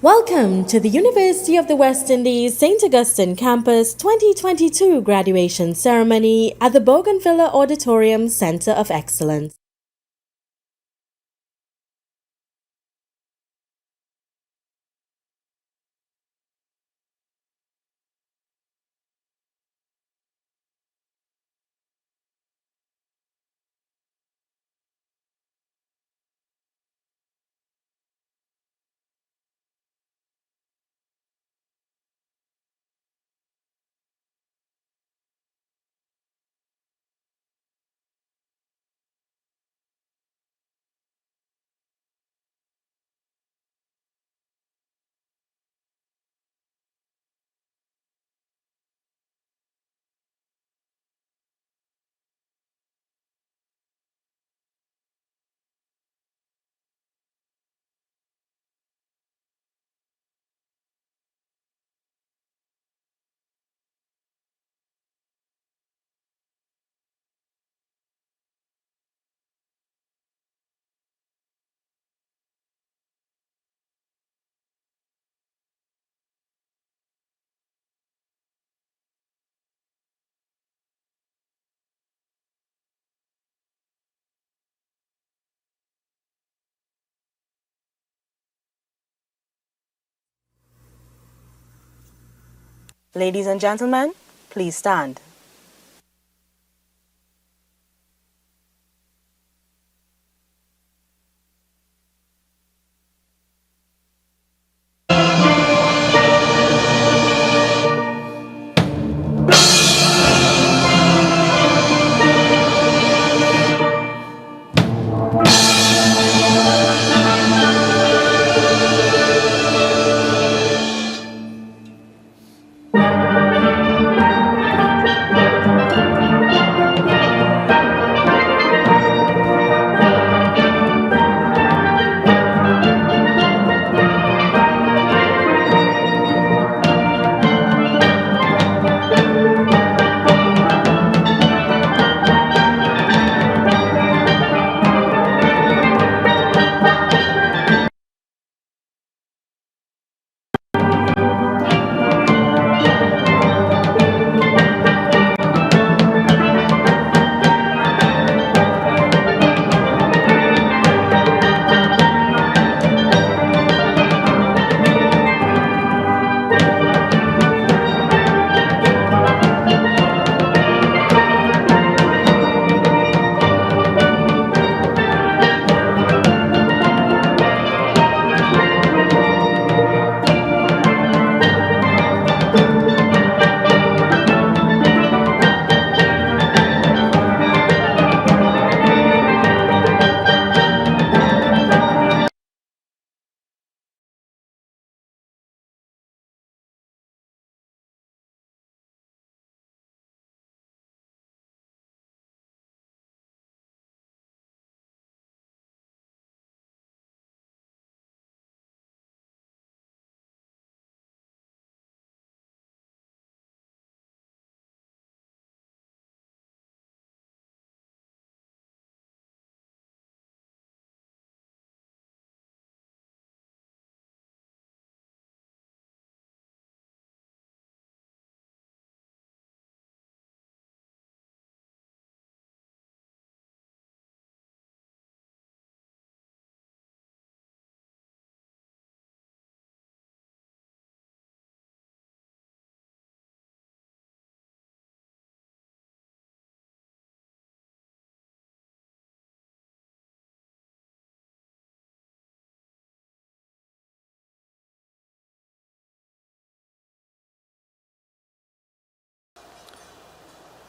Welcome to the University of the West Indies St. Augustine Campus 2022 graduation ceremony at the Bougainvillea Auditorium Center of Excellence. Ladies and gentlemen, please stand.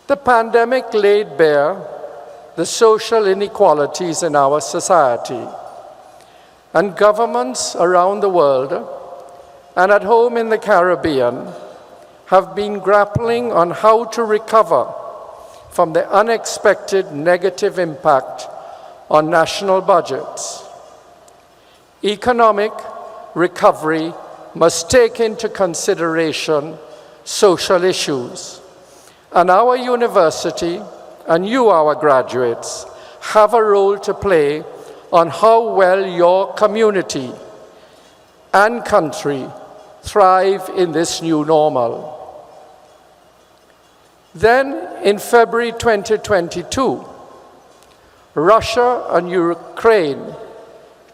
The pandemic laid bare the social inequalities in our society, and governments around the world and at home in the Caribbean have been grappling on how to recover from the unexpected negative impact on national budgets. Economic recovery must take into consideration social issues. And our university, and you, our graduates, have a role to play on how well your community and country thrive in this new normal. Then, in February 2022, Russia and Ukraine,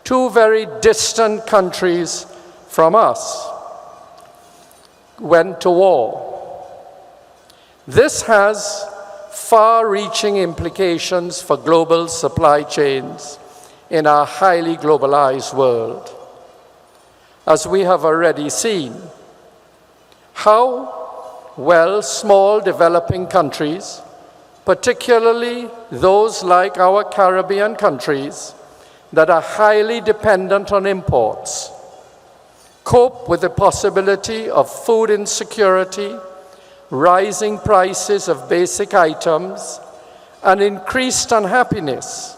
two very distant countries from us, went to war. This has far-reaching implications for global supply chains in our highly globalized world. As we have already seen, how well small developing countries, particularly those like our Caribbean countries that are highly dependent on imports, cope with the possibility of food insecurity, rising prices of basic items, and increased unhappiness,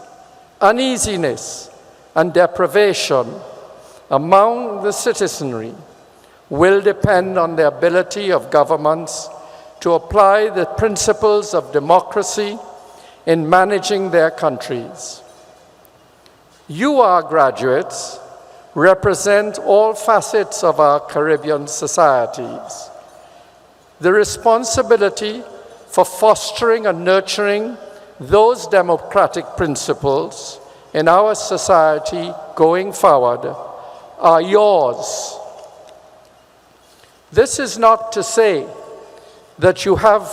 uneasiness, and deprivation among the citizenry will depend on the ability of governments to apply the principles of democracy in managing their countries. You, our graduates, represent all facets of our Caribbean societies. The responsibility for fostering and nurturing those democratic principles in our society going forward are yours. This is not to say that you have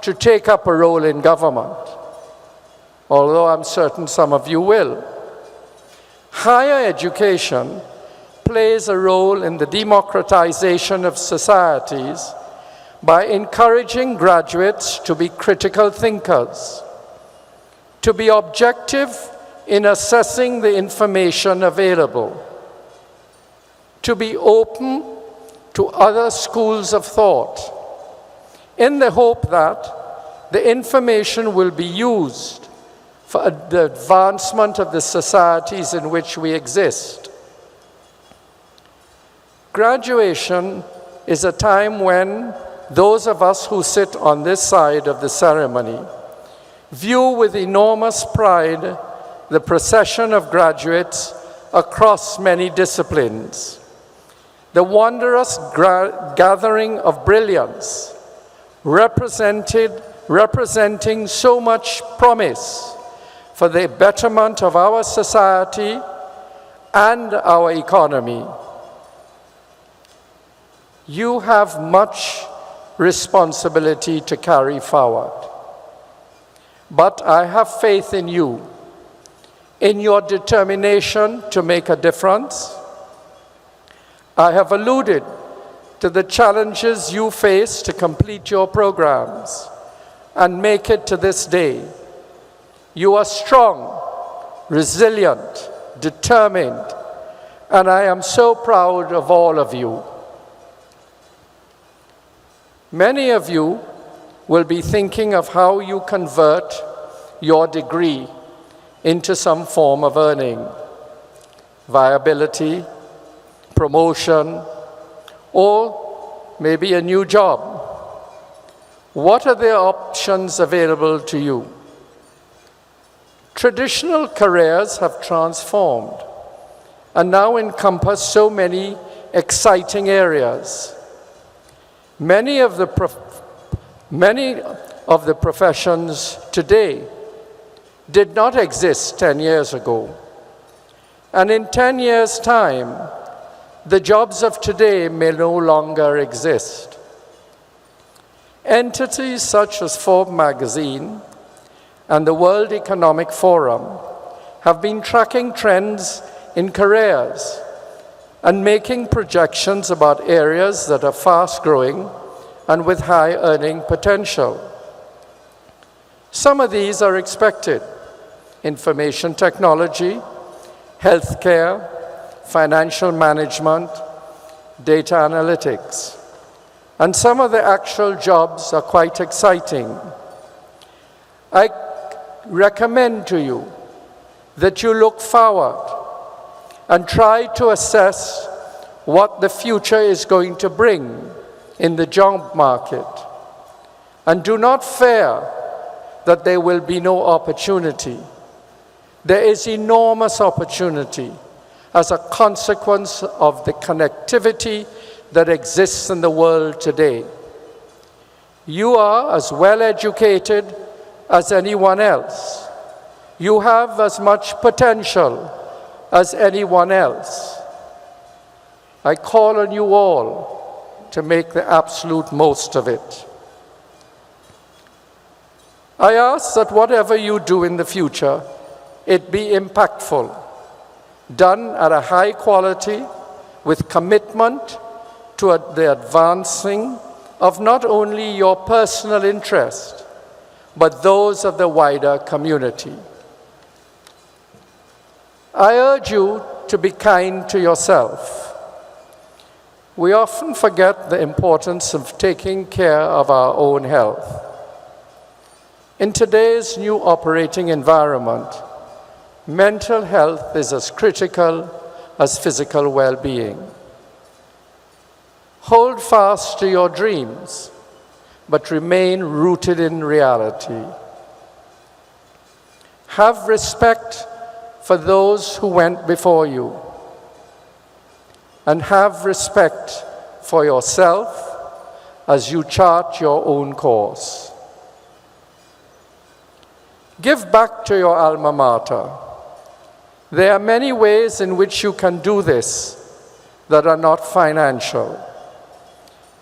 to take up a role in government, although I'm certain some of you will. Higher education plays a role in the democratization of societies by encouraging graduates to be critical thinkers, to be objective in assessing the information available, to be open to other schools of thought, in the hope that the information will be used for the advancement of the societies in which we exist. Graduation is a time when those of us who sit on this side of the ceremony view with enormous pride the procession of graduates across many disciplines, the wondrous gathering of brilliance representing so much promise for the betterment of our society and our economy. You have much responsibility to carry forward, but I have faith in you, in your determination to make a difference. I have alluded to the challenges you face to complete your programs and make it to this day. You are strong, resilient, determined, and I am so proud of all of you. Many of you will be thinking of how you convert your degree into some form of earning, viability, promotion, or maybe a new job. What are the options available to you? Traditional careers have transformed and now encompass so many exciting areas. Many of the professions today did not exist 10 years ago. And in 10 years' time, the jobs of today may no longer exist. Entities such as Forbes magazine and the World Economic Forum have been tracking trends in careers and making projections about areas that are fast-growing and with high earning potential. Some of these are expected: information technology, healthcare, financial management, data analytics. And some of the actual jobs are quite exciting. I recommend to you that you look forward and try to assess what the future is going to bring in the job market. And do not fear that there will be no opportunity. There is enormous opportunity as a consequence of the connectivity that exists in the world today. You are as well educated as anyone else. You have as much potential as anyone else. I call on you all to make the absolute most of it. I ask that whatever you do in the future, it be impactful, done at a high quality with commitment to the advancing of not only your personal interest, but those of the wider community. I urge you to be kind to yourself. We often forget the importance of taking care of our own health. In today's new operating environment, mental health is as critical as physical well-being. Hold fast to your dreams, but remain rooted in reality. Have respect for those who went before you, and have respect for yourself as you chart your own course. Give back to your alma mater. There are many ways in which you can do this that are not financial.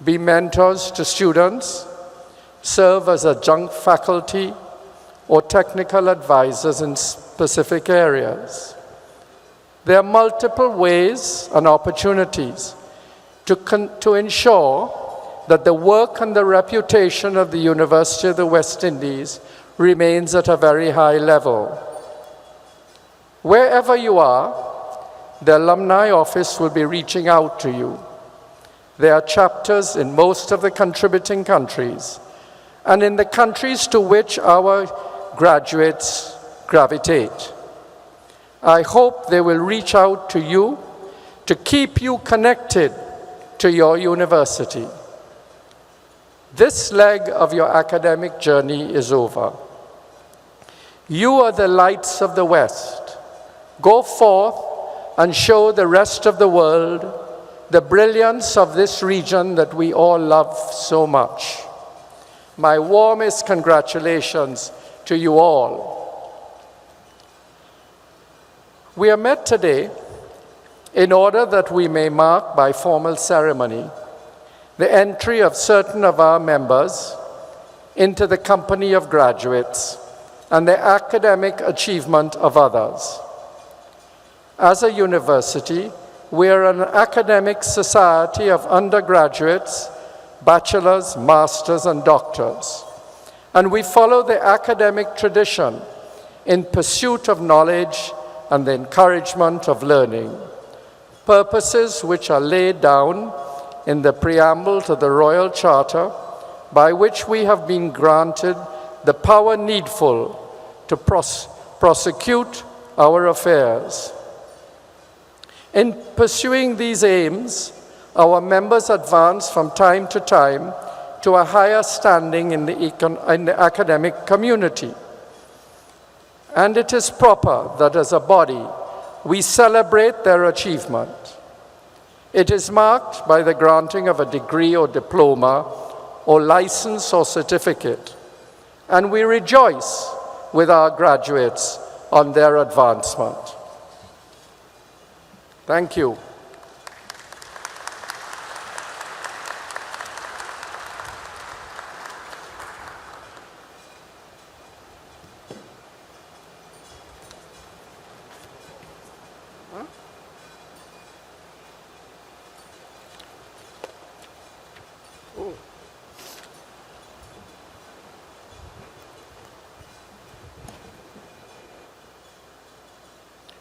Be mentors to students, serve as adjunct faculty, or technical advisors in specific areas. There are multiple ways and opportunities to ensure that the work and the reputation of the University of the West Indies remains at a very high level. Wherever you are, the alumni office will be reaching out to you. There are chapters in most of the contributing countries, and in the countries to which our graduates gravitate. I hope they will reach out to you to keep you connected to your university. This leg of your academic journey is over. You are the lights of the West. Go forth and show the rest of the world the brilliance of this region that we all love so much. My warmest congratulations to you all. We are met today in order that we may mark by formal ceremony the entry of certain of our members into the company of graduates and the academic achievement of others. As a university, we are an academic society of undergraduates, bachelors, masters, and doctors, and we follow the academic tradition in pursuit of knowledge and the encouragement of learning, purposes which are laid down in the preamble to the Royal Charter, by which we have been granted the power needful to prosecute our affairs. In pursuing these aims, our members advance from time to time to a higher standing in the academic community. And it is proper that as a body, we celebrate their achievement. It is marked by the granting of a degree or diploma or license or certificate, and we rejoice with our graduates on their advancement. Thank you.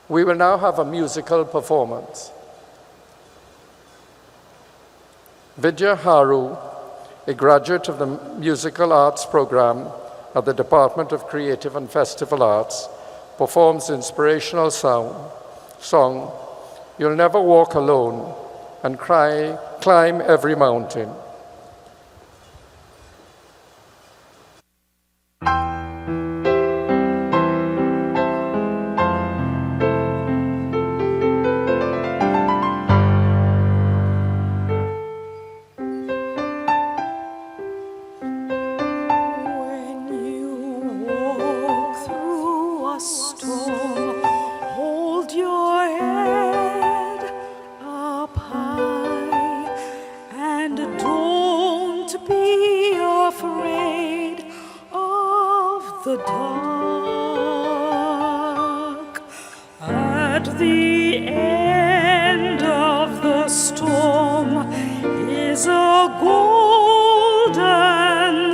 We will now have a musical performance. Vidya Haru, a graduate of the Musical Arts program at the Department of Creative and Festival Arts, performs the inspirational song, "You'll Never Walk Alone," and "Climb Every Mountain." At the end of the storm is a golden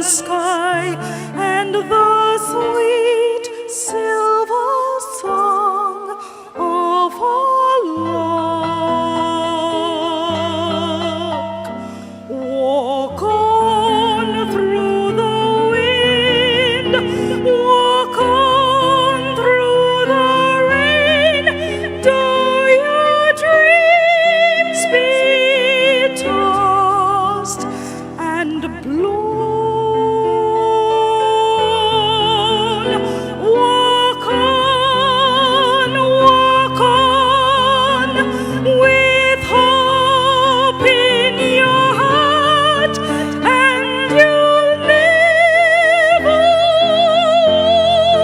sky and the sweet silver song of a lark. Walk on through the wind, walk on through the rain, though your dreams be tossed and blown. Walk on with hope in your heart, and you'll never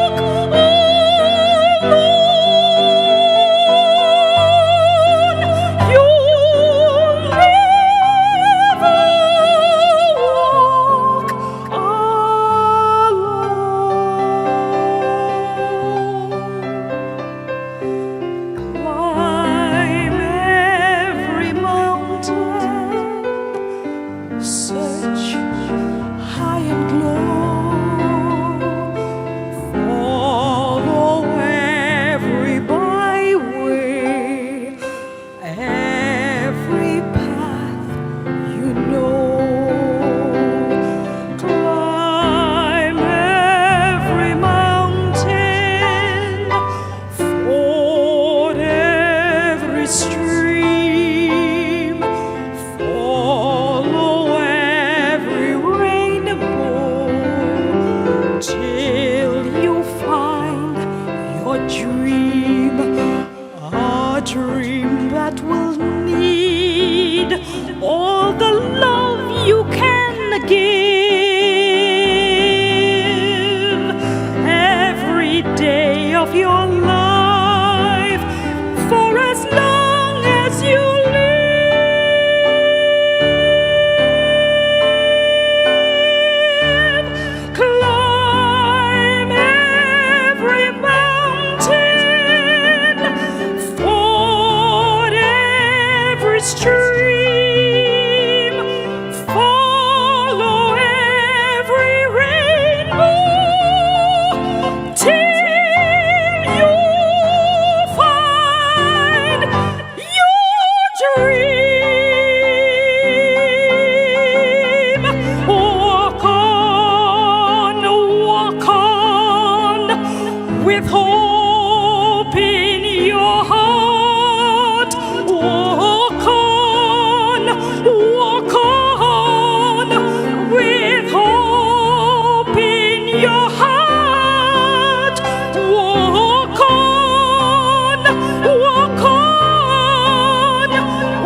walk alone. You'll never walk alone. Climb every mountain, search high and low, follow every byway, every path you know. Climb every mountain, ford every stream, follow every rainbow, till you find your dream, a dream that will need all the love you can give every day of your life, for as long as you live. Climb every mountain, ford every stream, follow every rainbow, till you find your dream. Walk on with hope in your heart. Walk on with hope in your heart. Walk on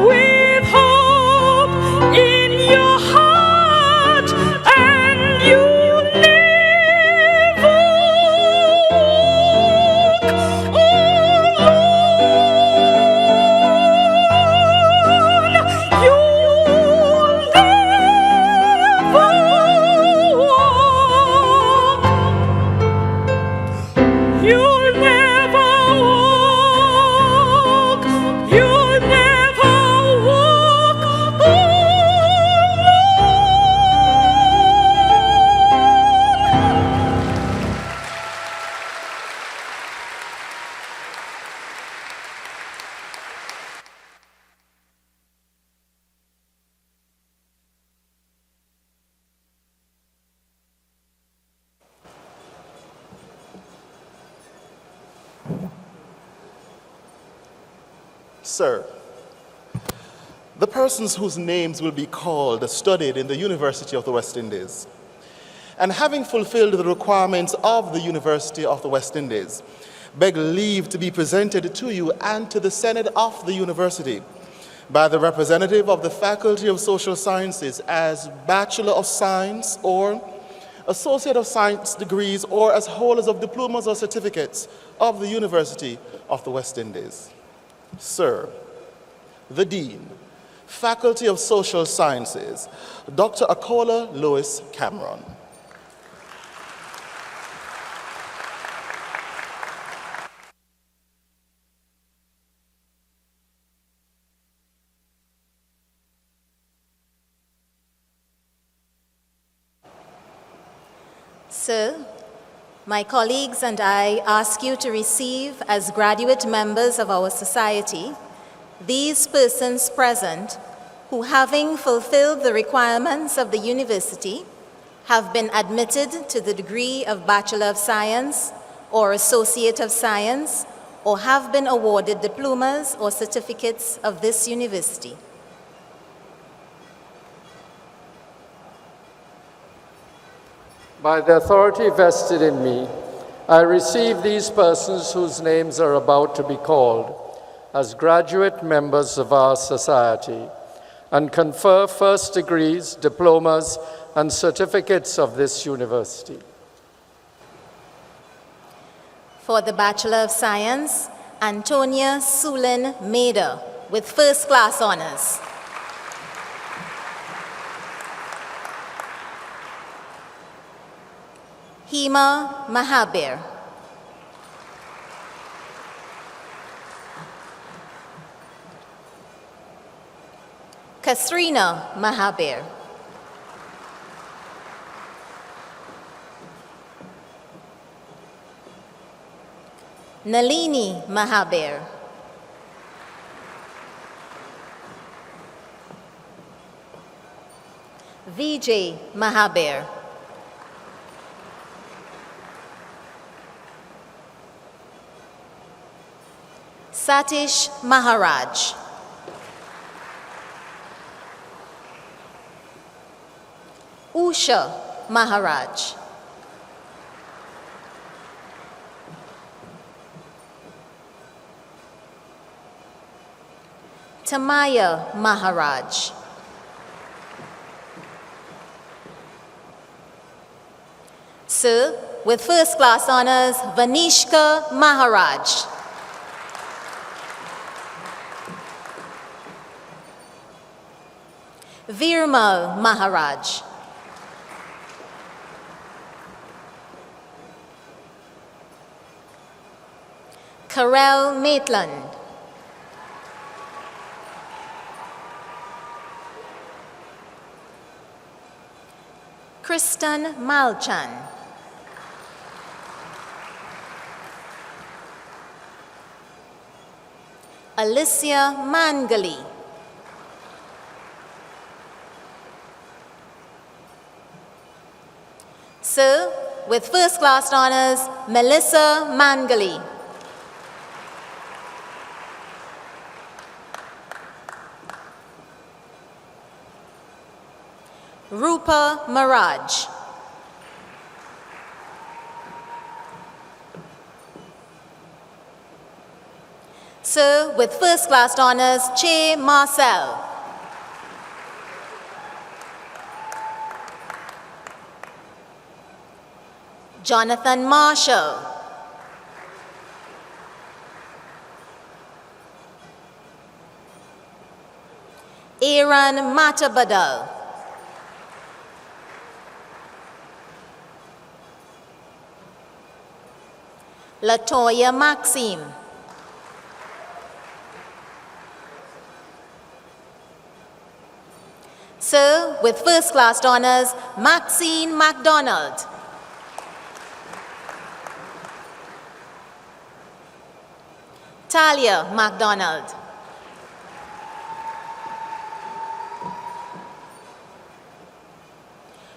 with hope in your heart, and you'll never walk alone. You'll never walk. You'll never walk. You'll never walk Sir, the persons whose names will be called studied in the University of the West Indies, and having fulfilled the requirements of the University of the West Indies, beg leave to be presented to you and to the Senate of the University by the representative of the Faculty of Social Sciences as Bachelor of Science or Associate of Science degrees, or as holders of diplomas or certificates of the University of the West Indies. Sir, the Dean, Faculty of Social Sciences, Dr. Akola Lewis Cameron. Sir, my colleagues and I ask you to receive as graduate members of our society these persons present who, having fulfilled the requirements of the university, have been admitted to the degree of Bachelor of Science or Associate of Science, or have been awarded diplomas or certificates of this university. By the authority vested in me, I receive these persons whose names are about to be called as graduate members of our society and confer first degrees, diplomas, and certificates of this university. For the Bachelor of Science, Antonia Sulin Mader with first-class honors. Hema Mahabir. Kasrina Mahabir. Nalini Mahabir. Vijay Mahabir. Satish Maharaj. Usha Maharaj. Tamaya Maharaj. Sir, with first class honors, Vanishka Maharaj. Virmal Maharaj. Karel Maitland. Kristen Malchan. Alicia Mangali. Sir, with first class honors, Melissa Mangali. Rupa Maraj. Sir, with first class honors, Che Marcel. Jonathan Marshall. Aaron Matabadal. Latoya Maxime. Sir, with first class honors, Maxine MacDonald. Talia MacDonald.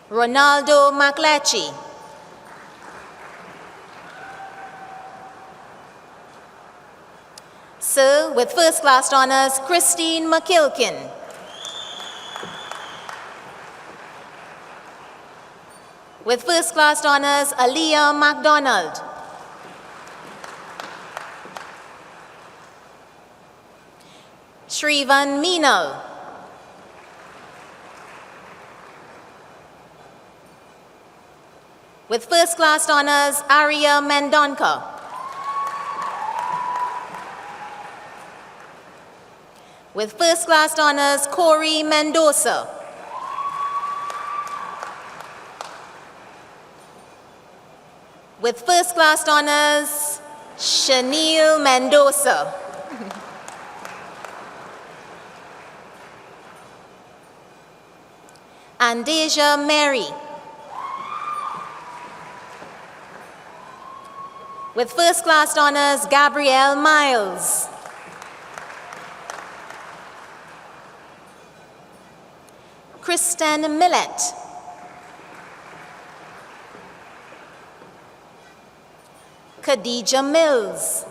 Ronaldo McLetchie. Sir, with first class honors, Christine McKilkin. With first class honors, Aliyah MacDonald. Shrivan Meenal. With first class honors, Arya Mendonca. With first class honors, Corey Mendoza. With first class honors, Shanil Mendoza. Andeja Mary. With first class honors, Gabrielle Miles. Kristen Millett. Khadija Mills.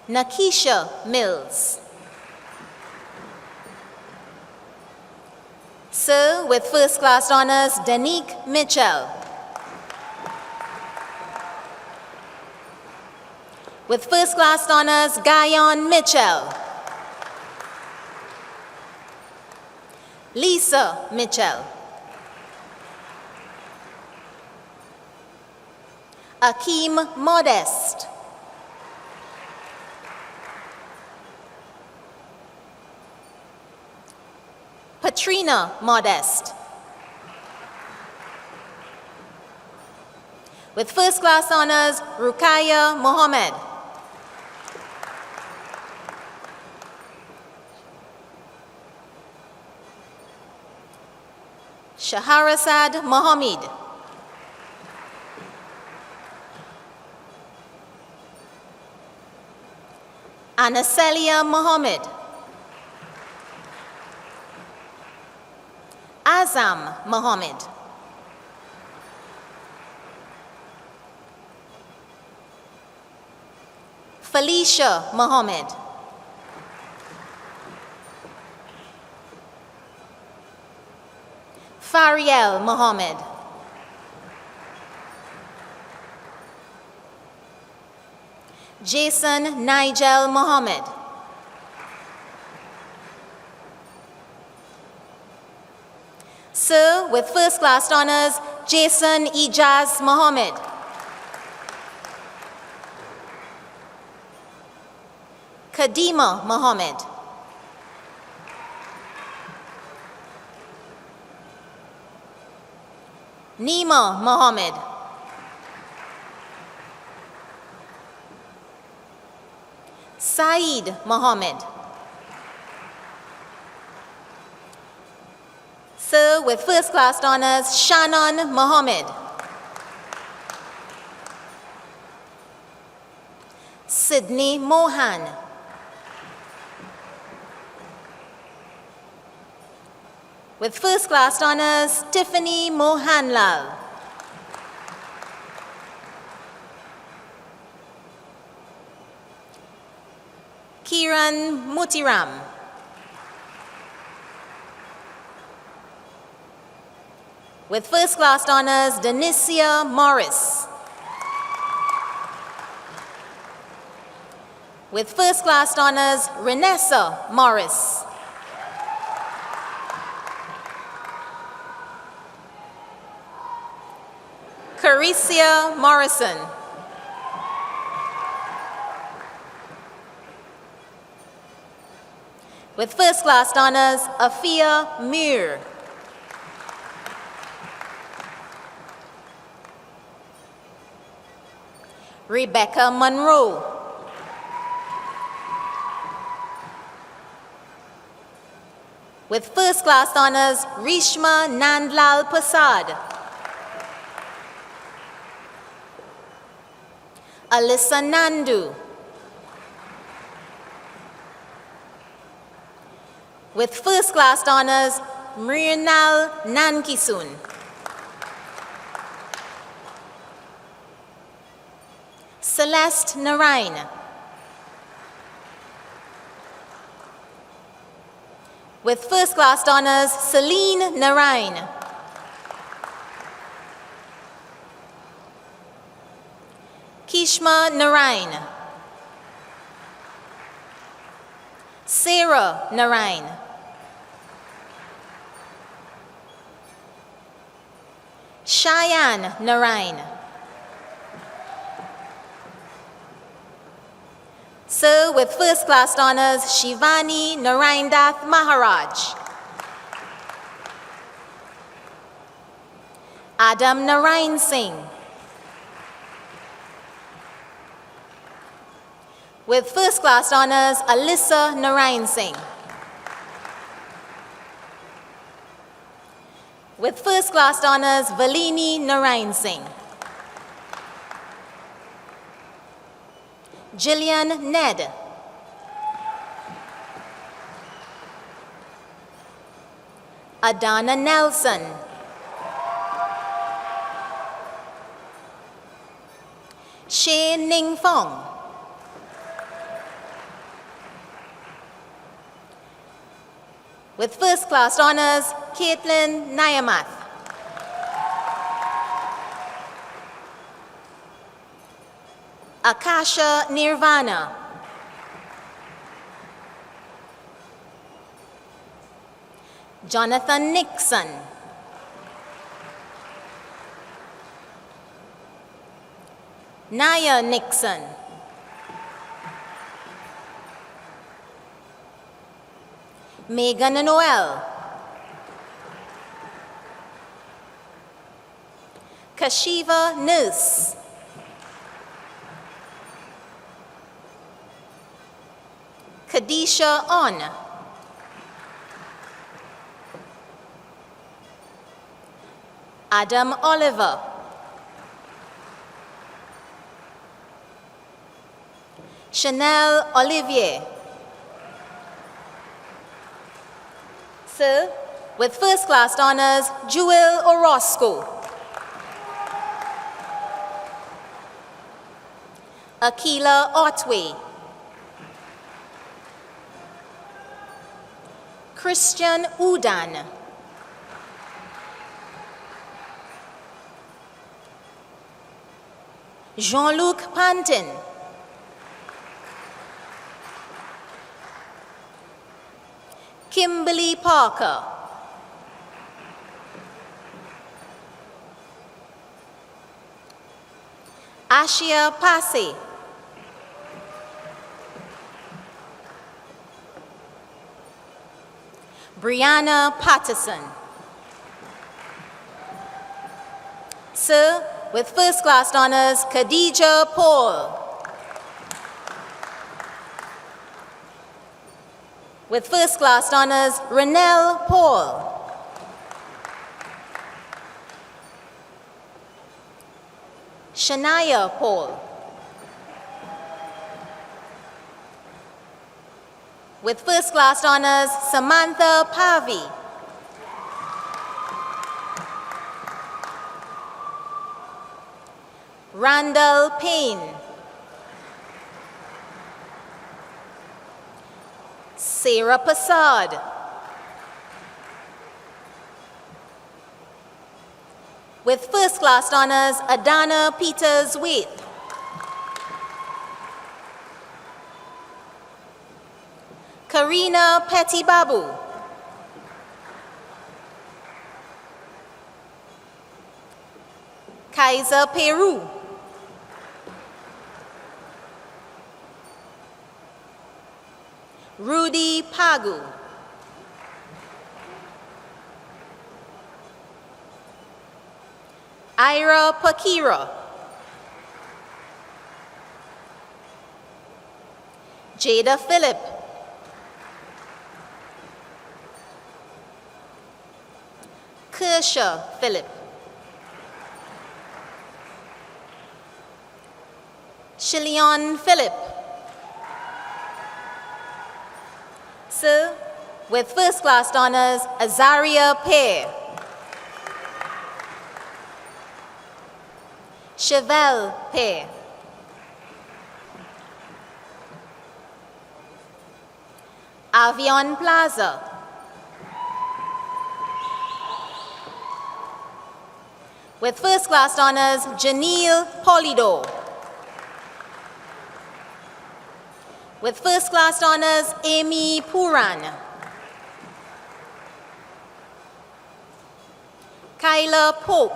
Nakisha Mills. Sir, with first class honors, Danique Mitchell. With first class honors, Guyon Mitchell. Lisa Mitchell. Akeem Modest. Patrina Modest. With first class honors, Rukaya Mohammed. Shaharasad Mohammed. Anacelia Mohammed. Azam Mohammed. Felicia Mohammed. Fariel Mohammed. Jason Nigel Mohammed. Sir, with first class honors, Jason Ijaz Mohammed. Kadima Mohammed. Nima Mohammed. Saeed Mohammed. Sir, with first class honors, Shannon Mohammed. Sydney Mohan. With first class honors, Tiffany Mohanlal. Kiran Mutiram. With first class honors, Denicia Morris. With first class honors, Renessa Morris. Caricia Morrison. With first class honors, Afia Muir. Rebecca Monroe. With first class honors, Rishma Nandlal Prasad. Alyssa Nandu. With first class honors, Mrinal Nankisun. Celeste Narain. With first class honors, Celine Narain. Kishma Narain. Sarah Narain. Cheyenne Narain. Sir, with first class honors, Shivani Naraindath Maharaj. Adam Narain Singh. With first class honors, Alyssa Narain Singh. With first class honors, Valini Narayan Singh. Jillian Ned. Adana Nelson. Shane Ning Fong. With first class honors, Caitlin Nyamath. Akasha Nirvana. Jonathan Nixon. Naya Nixon. Megan Noel. Kashiva Nurse. Kadisha On. Adam Oliver. Chanel Olivier. Sir, with first class honors, Jewel Orozco. Akila Otway. Christian Udan. Jean-Luc Pantin. Kimberly Parker. Ashia Pase. Brianna Patterson. Sir, with first class honors, Khadija Paul. With first class honors, Renelle Paul. Shania Paul. With first class honors, Samantha Pavi. Randall Payne. Sarah Passad. With first class honors, Adana Peters Waite. Karina Petty Babu. Kaiser Peru. Rudy Pagu. Ira Pakira. Jada Phillip. Kershaw Phillip. Shillion Phillip. Sir, with first class honors, Azaria Pear. Chevelle Pear. Avion Plaza. With first class honors, Janelle Polido. With first class honors, Amy Puran. Kyla Pope.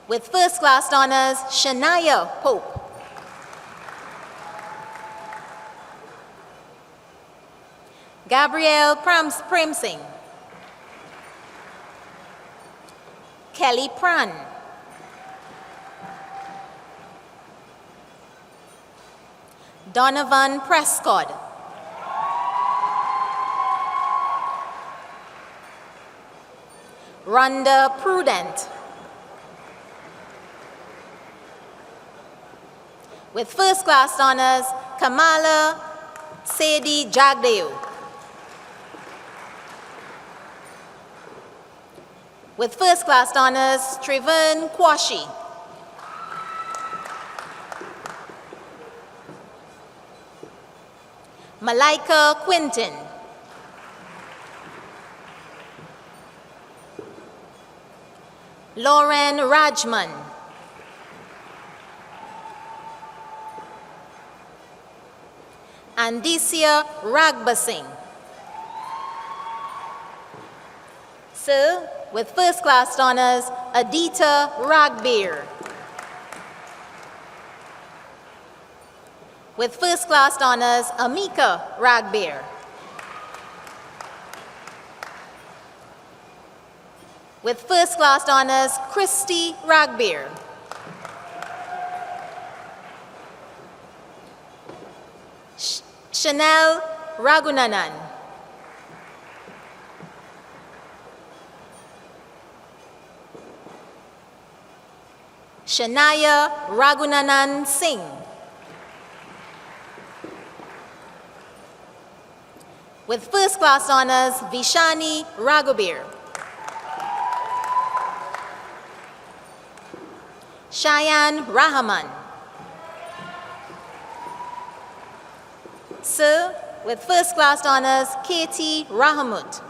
With first class honors, Shania Pope. Gabrielle Premsing. Kelly Pran. Donovan Prescott. Rhonda Prudent. With first class honors, Kamala Sedi Jagdeo. With first class honors, Trevern Kwashi. Malaika Quinton. Lauren Rajman. Andicia Ragbasing. Sir, with first class honors, Adita Ragbeer. With first class honors, Amika Ragbeer. With first class honors, Christy Ragbeer. Chanel Ragunanan. Shania Ragunanan Singh. With first class honors, Vishani Raghubir. Cheyenne Rahman. Sir, with first class honors, Katie Rahamut.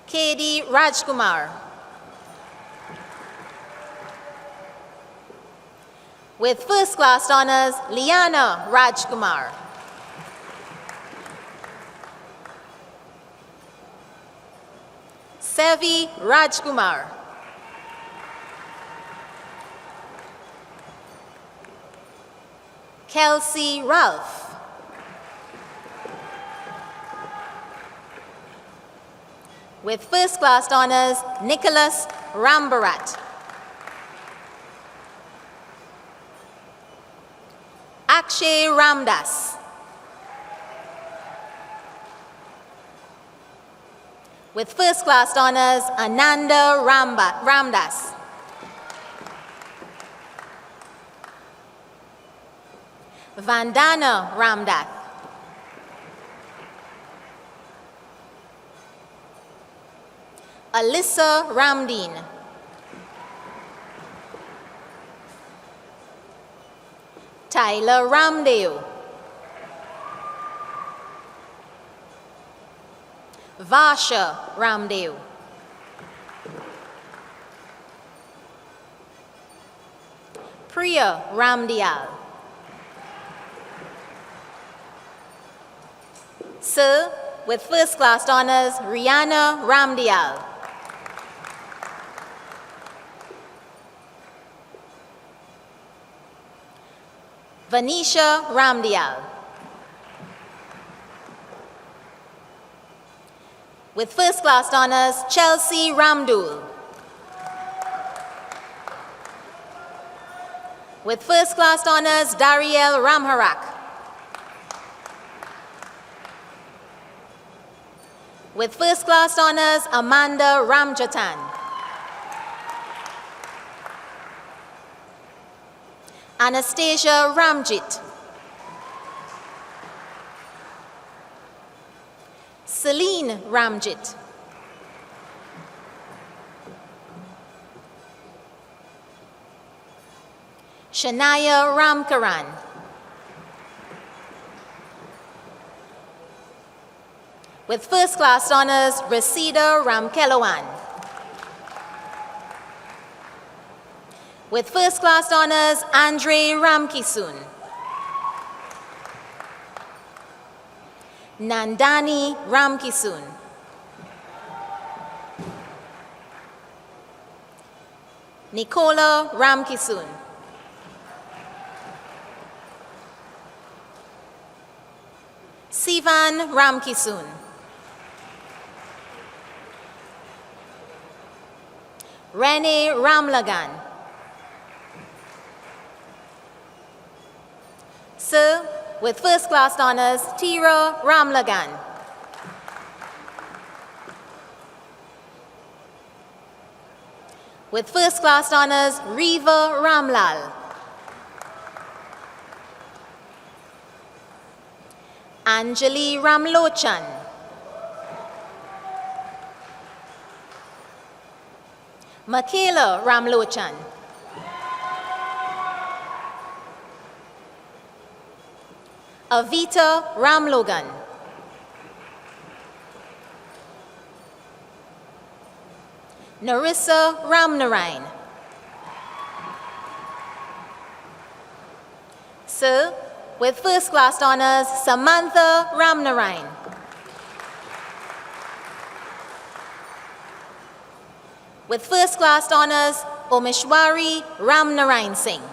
K.D. Rajkumar. With first class honors, Liana Rajkumar. Sevi Rajkumar. Kelsey Ralph. With first class honors, Nicholas Rambarat. Akshay Ramdas. With first class honors, Ananda Ramdas. Vandana Ramdath. Alyssa Ramdeen. Tyler Ramdeo. Vasha Ramdeo. Priya Ramdial. Sir, with first class honors, Rihanna Ramdial. Vanisha Ramdial. With first class honors, Chelsea Ramdul. With first class honors, Dariel Ramharak. With first class honors, Amanda Ramjatan. Anastasia Ramjit. Celine Ramjit. Shania Ramkaran. With first class honors, Resida Ramkelawan. With first class honors, Andre Ramkisun. Nandani Ramkisun. Nicola Ramkisun. Sivan Ramkisun. Rene Ramlagan. Sir, With first class honors, Tira Ramlagan. With first class honors, Riva Ramlal. Anjali Ramlochan. Michaela Ramlochan. Avita Ramlogan. Narissa Ramnarain. Sir, with first class honors, Samantha Ramnarain. With first class honors, Omishwari Ramnarain Singh.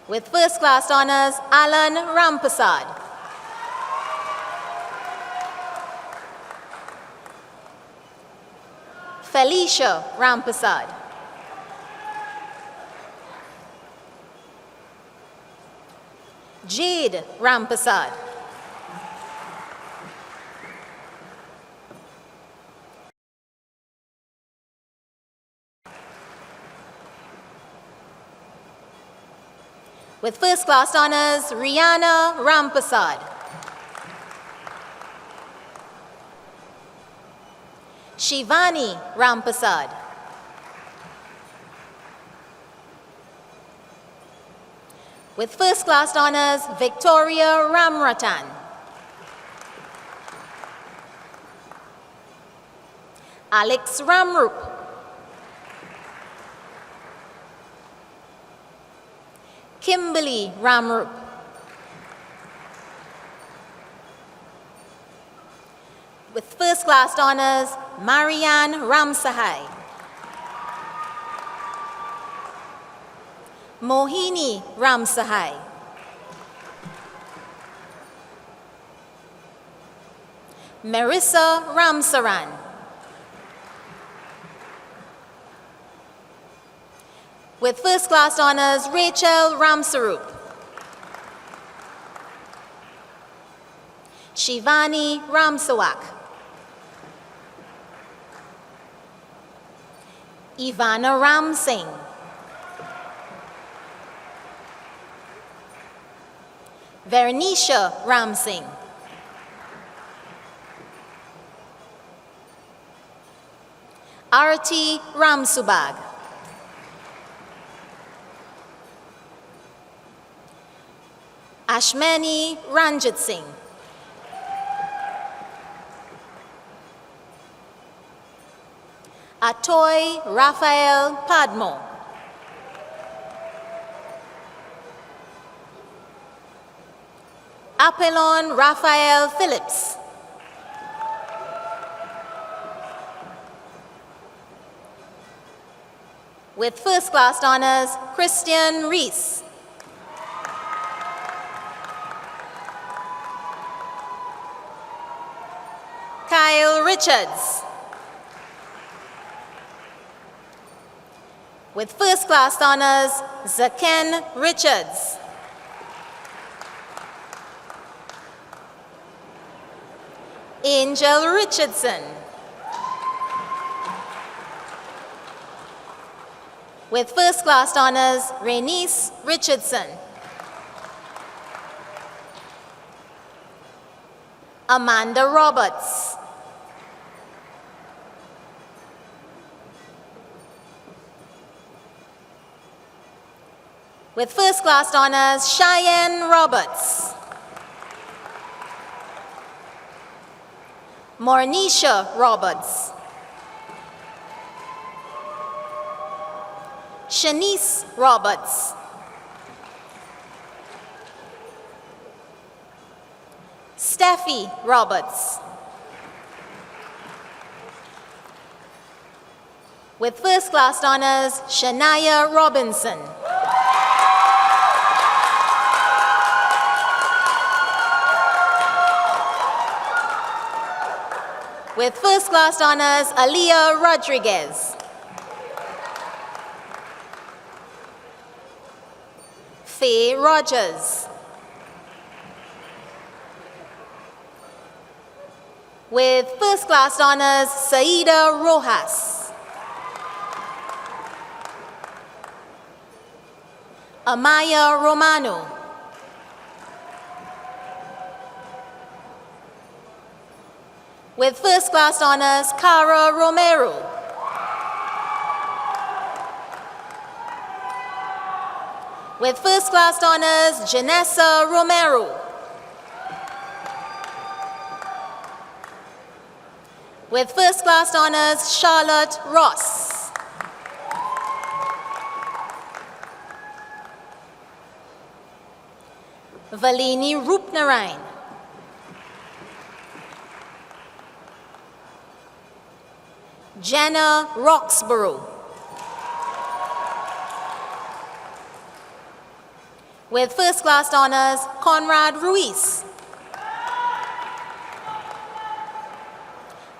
With first class honors, Alan Rampasad. Felicia Rampasad. Jade Rampasad. With first class honors, Rihanna Rampasad. Shivani Rampasad. With first class honors, Victoria Ramratan. Alex Ramrup. Kimberly Ramrup. With first class honors, Marianne Ramsahai. Mohini Ramsahai. Marissa Ramsaran. With first class honors, Rachel Ramsarup. Shivani Ramsawak. Ivana Ram Singh. Vernisha Ram Singh. Arati Ramsubag. Ashmani Ranjit Singh. Atoy Raphael Padmo. Apelon Raphael Phillips. With first class honors, Christian Reese. Kyle Richards. With first class honors, Zaken Richards. Angel Richardson. With first class honors, Renice Richardson. Amanda Roberts. With first class honors, Cheyenne Roberts. Mornisha Roberts. Shanice Roberts. Steffi Roberts. With first class honors, Shania Robinson. With first class honors, Aaliyah Rodriguez. Faye Rogers. With first class honors, Saida Rojas. Amaya Romano. With first class honors, Cara Romero. With first class honors, Janessa Romero. With first class honors, Charlotte Ross. Valini Rupnarain. Jenna Roxborough. With first class honors, Conrad Ruiz.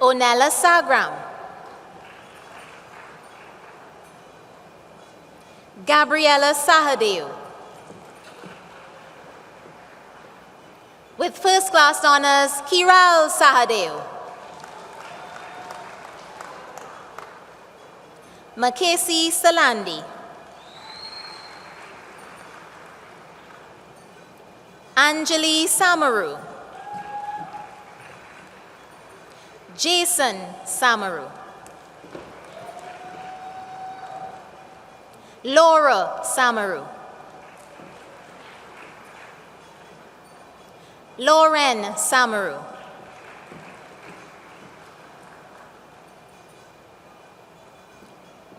Onella Sagram. Gabriela Sahadeo. With first class honors, Kiral Sahadeo. Makesi Salandi. Anjali Samaru. Jason Samaru. Laura Samaru. Lauren Samaru.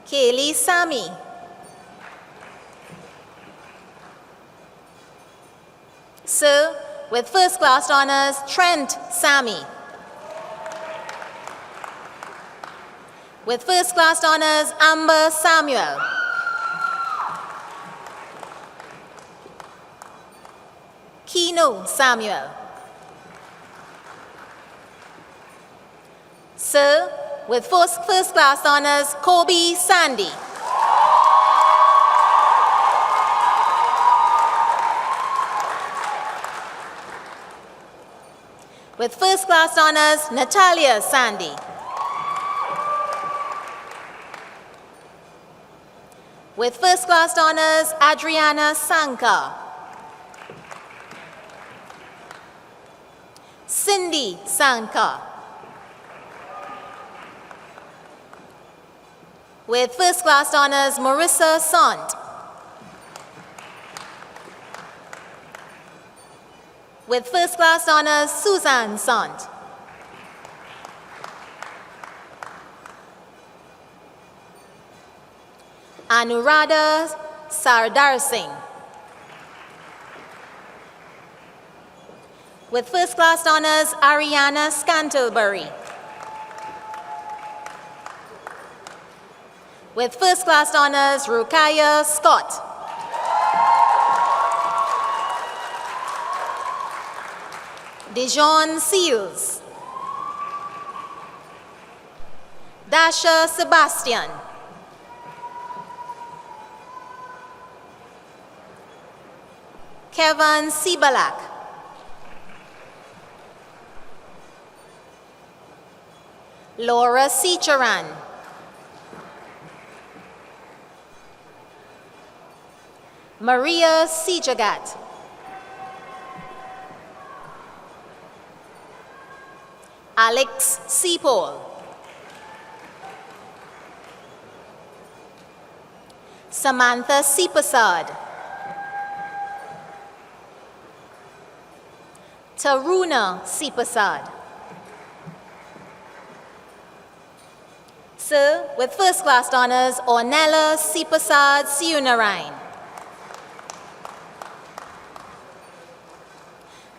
Kaylee Sami. Sir, with first class honors, Trent Sami. With first class honors, Amber Samuel. Kino Samuel. Sir, with first class honors, Kobe Sandy. With first class honors, Natalia Sandy. With first class honors, Adriana Sanka. Cindy Sanka. With first class honors, Marissa Sant. With first class honors, Suzanne Sant. Anuradha Sardar Singh. With first class honors, Ariana Scantlebury. With first class honors, Rukaya Scott. Dijon Seals. Dasha Sebastian. Kevin Sibalak. Laura Sicharan. Maria Sijagat. Alex Seapol. Samantha Sipasad. Taruna Sipasad. Sir, with first class honors, Ornella Sipasad Siunarain.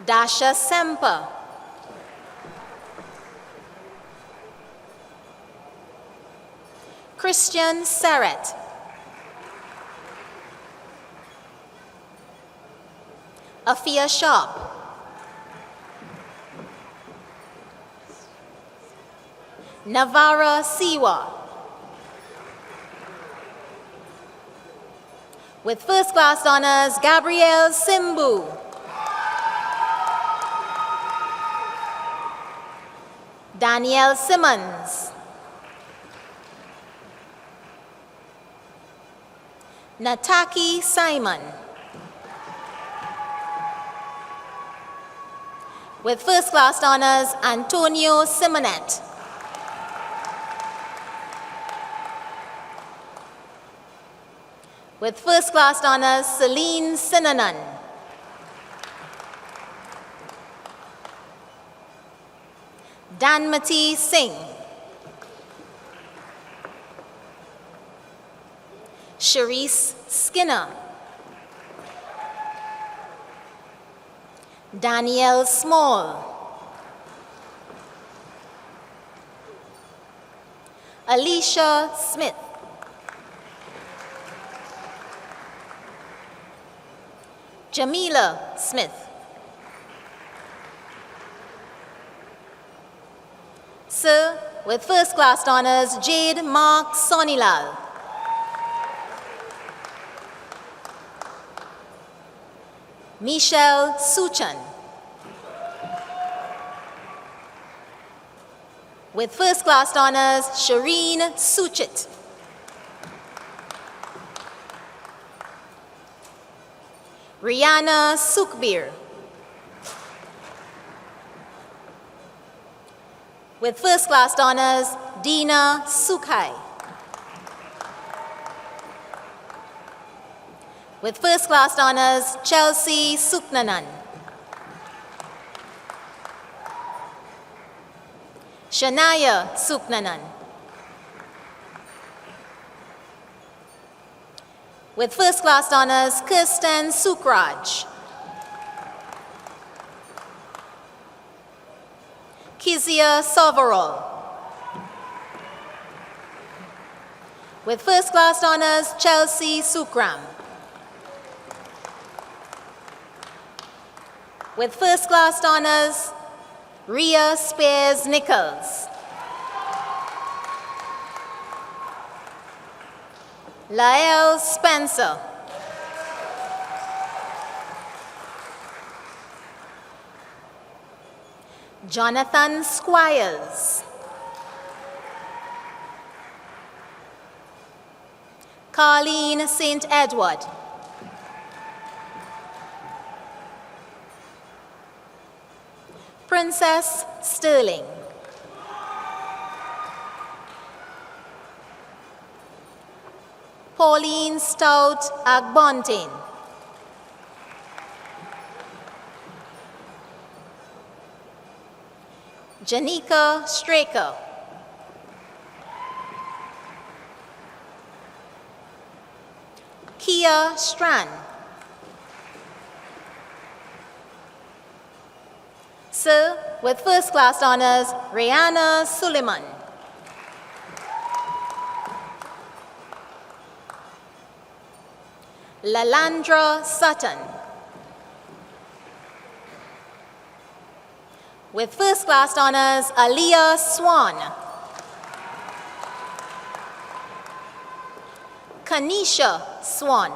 Dasha Semper. Christian Serret. Afia Sharp. Navara Siwa. With first class honors, Gabrielle Simbu. Danielle Simmons. Nataki Simon. With first class honors, Antonio Simonet. With first class honors, Celine Sinanan. Danmati Singh. Sharice Skinner. Danielle Small. Alicia Smith. Jamila Smith. Sir, with first class honors, Jade Mark Sonilal. Michelle Suchan. With first class honors, Shireen Suchit. Rihanna Sukhbir. With first class honors, Dina Sukhai. With first class honors, Chelsea Suknanan. Shania Suknanan. With first class honors, Kirsten Sukraj. Kizia Soverall. With first class honors, Chelsea Sukram. With first class honors, Rhea Spears Nichols. Lael Spencer. Jonathan Squires. Carleen St. Edward. Princess Sterling. Pauline Stout Agbontain. Janika Straker. Kia Strand. Sir, with first class honors, Rihanna Suleiman. Lalandra Sutton. With first class honors, Aliyah Swan. Kanisha Swan.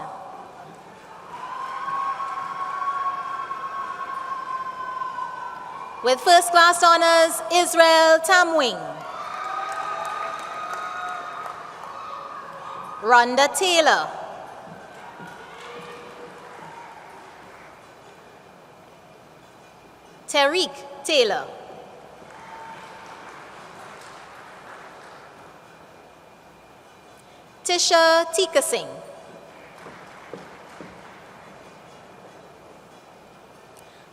With first class honors, Israel Tamwing. Rhonda Taylor. Tariq Taylor. Tisha Tikasing.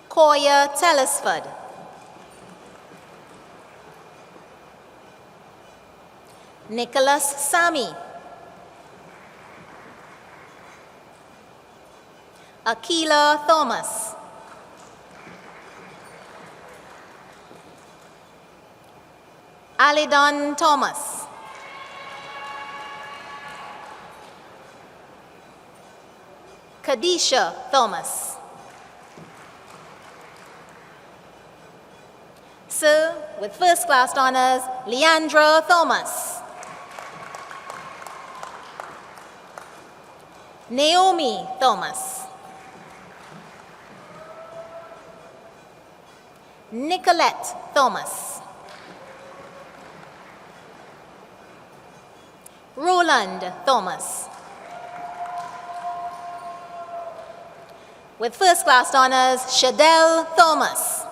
Koya Telesford. Nicholas Sami. Akila Thomas. Alidon Thomas. Kadisha Thomas. Sir, with first class honors, Leandra Thomas. Naomi Thomas. Nicolette Thomas. Roland Thomas. With first class honors, Shadell Thomas.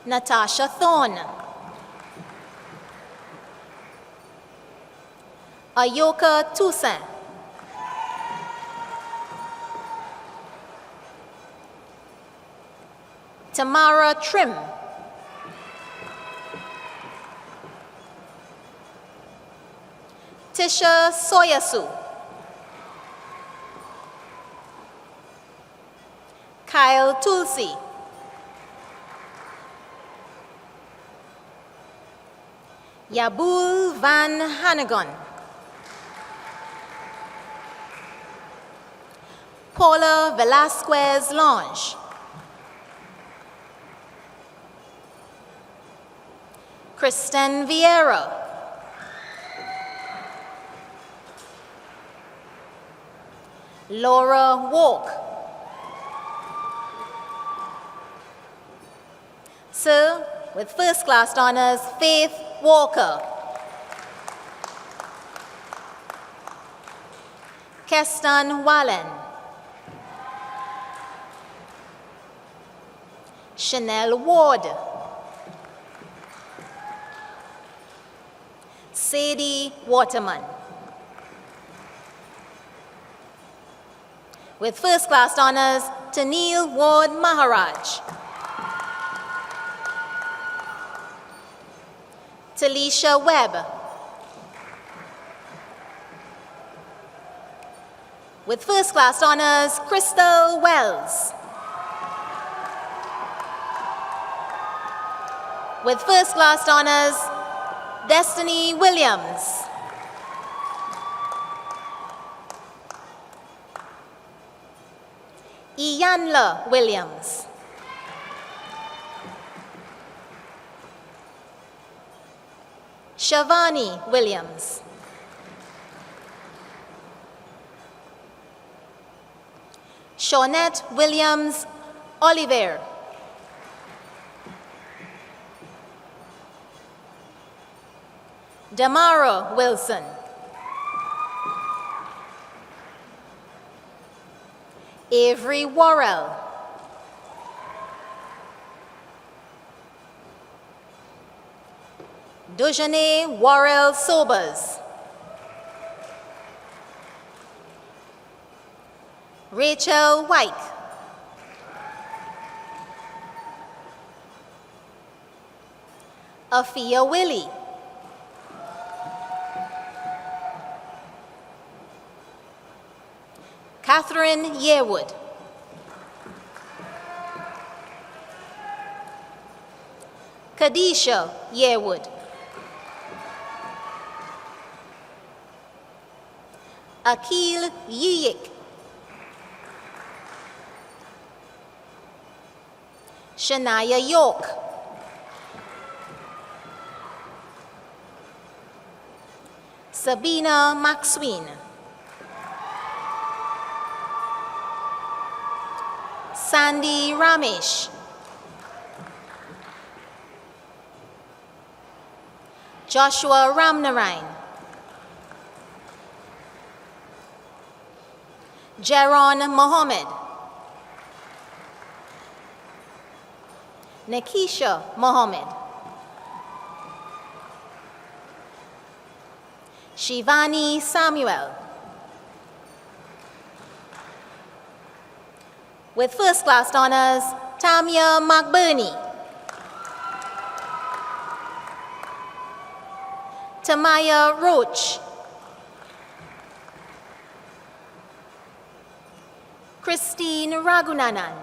Natasha Thorne. Ayoka Toussaint. Tamara Trim. Tisha Soyasu. Kyle Tulsi. Yabul Van Hannegon. Paula Velasquez Lange. Kristen Vieira. Laura Walk. Sir, with first class honors, Faith Walker. Keston Wallen. Chanel Ward. Sadie Waterman. With first class honors, Tanil Ward Maharaj. Talisha Webb. With first class honors, Crystal Wells. With first class honors, Destiny Williams. Iyanla Williams. Shavani Williams. Shawnette Williams Oliver. Damara Wilson. Avery Worrell. Dujane Worrell Sobers. Rachel White. Afia Willie. Catherine Yearwood. Kadisha Yearwood. Akil Yiyik. Shania York. Sabina Maxwin. Sandy Ramesh. Joshua Ramnarain. Jaron Mohammed. Nakisha Mohammed. Shivani Samuel. With first class honors, Tamia McBurney. Tamaya Roach. Christine Ragunanan.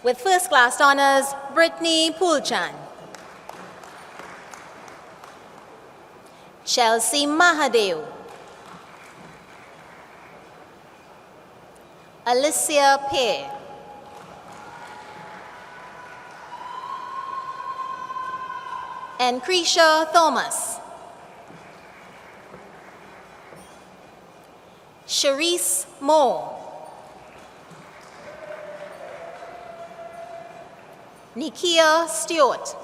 With first class honors, Brittany Poolchan. Chelsea Mahadev. Alicia Pear. Encretia Thomas. Sharice Moore. Nikia Stewart.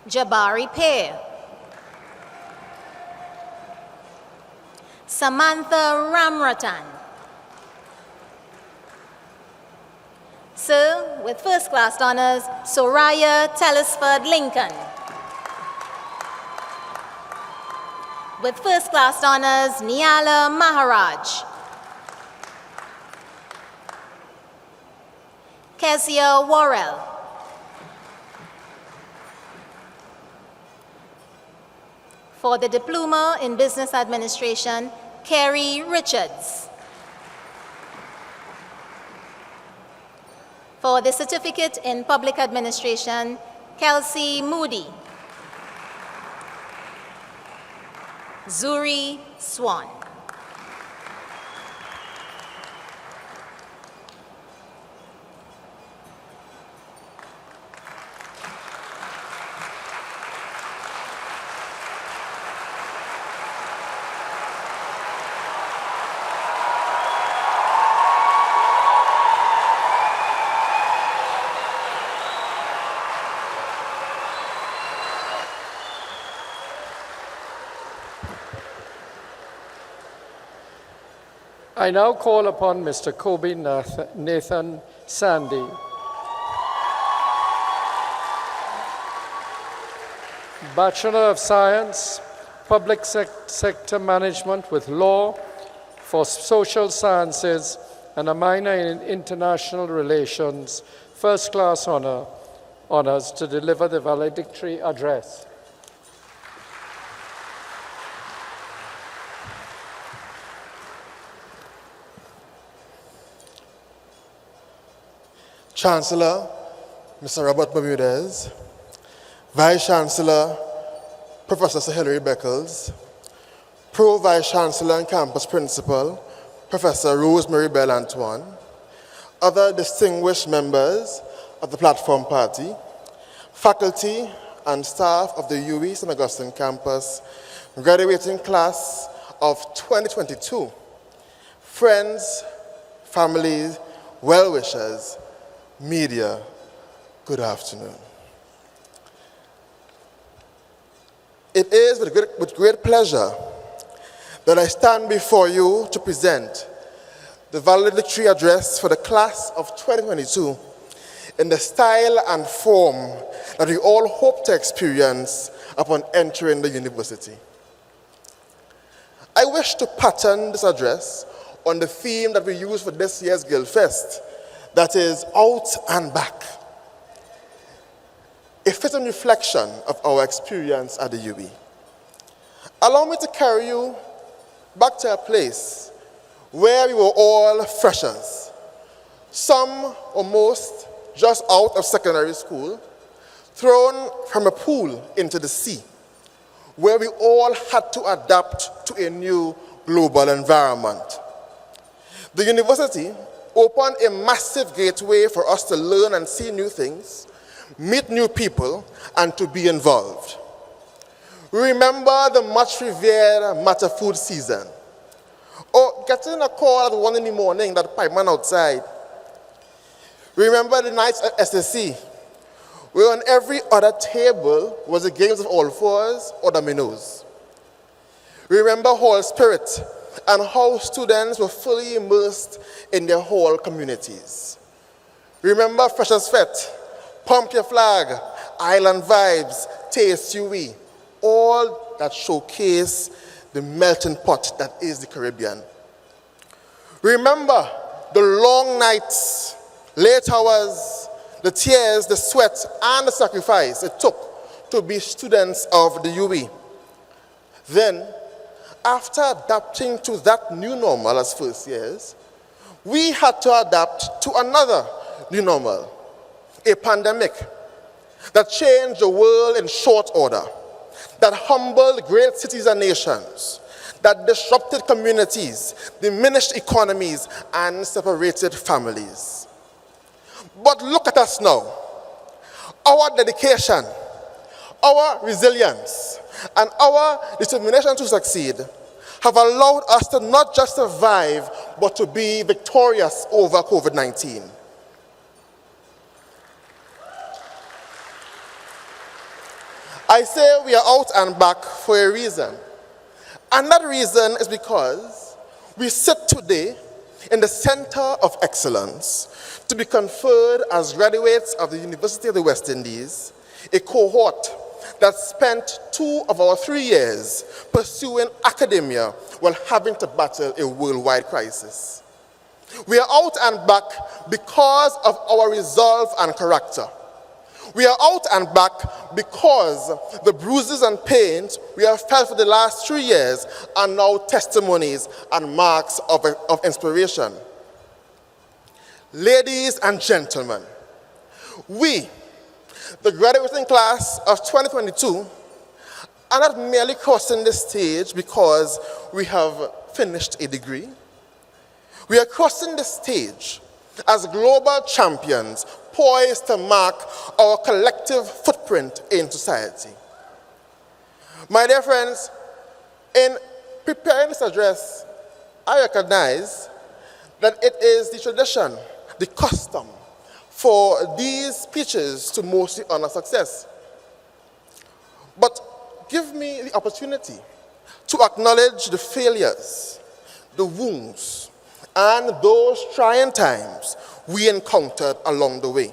Jabari Pear. Samantha Ramratan. Sir, with first class honors, Soraya Telesford Lincoln. With first class honors, Niala Maharaj. Kezia Worrell. For the Diploma in Business Administration, Carrie Richards. For the Certificate in Public Administration, Kelsey Moody. Zuri Swan. I now call upon Mr. Kobe Nathan Sandy, Bachelor of Science, Public Sector Management with Law for Social Sciences and a minor in International Relations, first class honors to deliver the valedictory address. Chancellor, Mr. Robert Bermudez, Vice Chancellor, Professor Sir Hilary Beckles, Pro-Vice Chancellor and Campus Principal, Professor Rosemary Bell Antoine, other distinguished members of the Platform Party, faculty and staff of the UWI St. Augustine campus, graduating class of 2022, friends, families, well-wishers, media, good afternoon. It is with great pleasure that I stand before you to present the valedictory address for the class of 2022 in the style and form that we all hope to experience upon entering the university. I wish to pattern this address on the theme that we use for this year's Guildfest, that is out and back. A fitting reflection of our experience at the UWI. Allow me to carry you back to a place where we were all freshers, some or most just out of secondary school, thrown from a pool into the sea, where we all had to adapt to a new global environment. The university opened a massive gateway for us to learn and see new things, meet new people, and to be involved. We remember the much revered matter food season, or getting a call at 1 in the morning that pipeman outside. We remember the nights at STA, where on every other table was the games of all fours or dominoes. We remember hall spirit and how students were fully immersed in their hall communities. Remember Freshers' Fete, Pump Your Flag, Island Vibes, Taste UWI, all that showcase the melting pot that is the Caribbean. Remember the long nights, late hours, the tears, the sweat, and the sacrifice it took to be students of the UWI. Then, after adapting to that new normal as first years, we had to adapt to another new normal, a pandemic that changed the world in short order, that humbled great cities and nations, that disrupted communities, diminished economies, and separated families. But look at us now. Our dedication, our resilience, and our determination to succeed have allowed us to not just survive, but to be victorious over COVID-19. I say we are out and back for a reason. And that reason is because we sit today in the center of excellence to be conferred as graduates of the University of the West Indies, a cohort that spent 2 of our 3 years pursuing academia while having to battle a worldwide crisis. We are out and back because of our resolve and character. We are out and back because the bruises and pains we have felt for the last 3 years are now testimonies and marks of inspiration. Ladies and gentlemen, we, the graduating class of 2022, are not merely crossing the stage because we have finished a degree. We are crossing the stage as global champions poised to mark our collective footprint in society. My dear friends, in preparing this address, I recognize that it is the tradition, the custom, for these speeches to mostly honor success. But give me the opportunity to acknowledge the failures, the wounds, and those trying times we encountered along the way.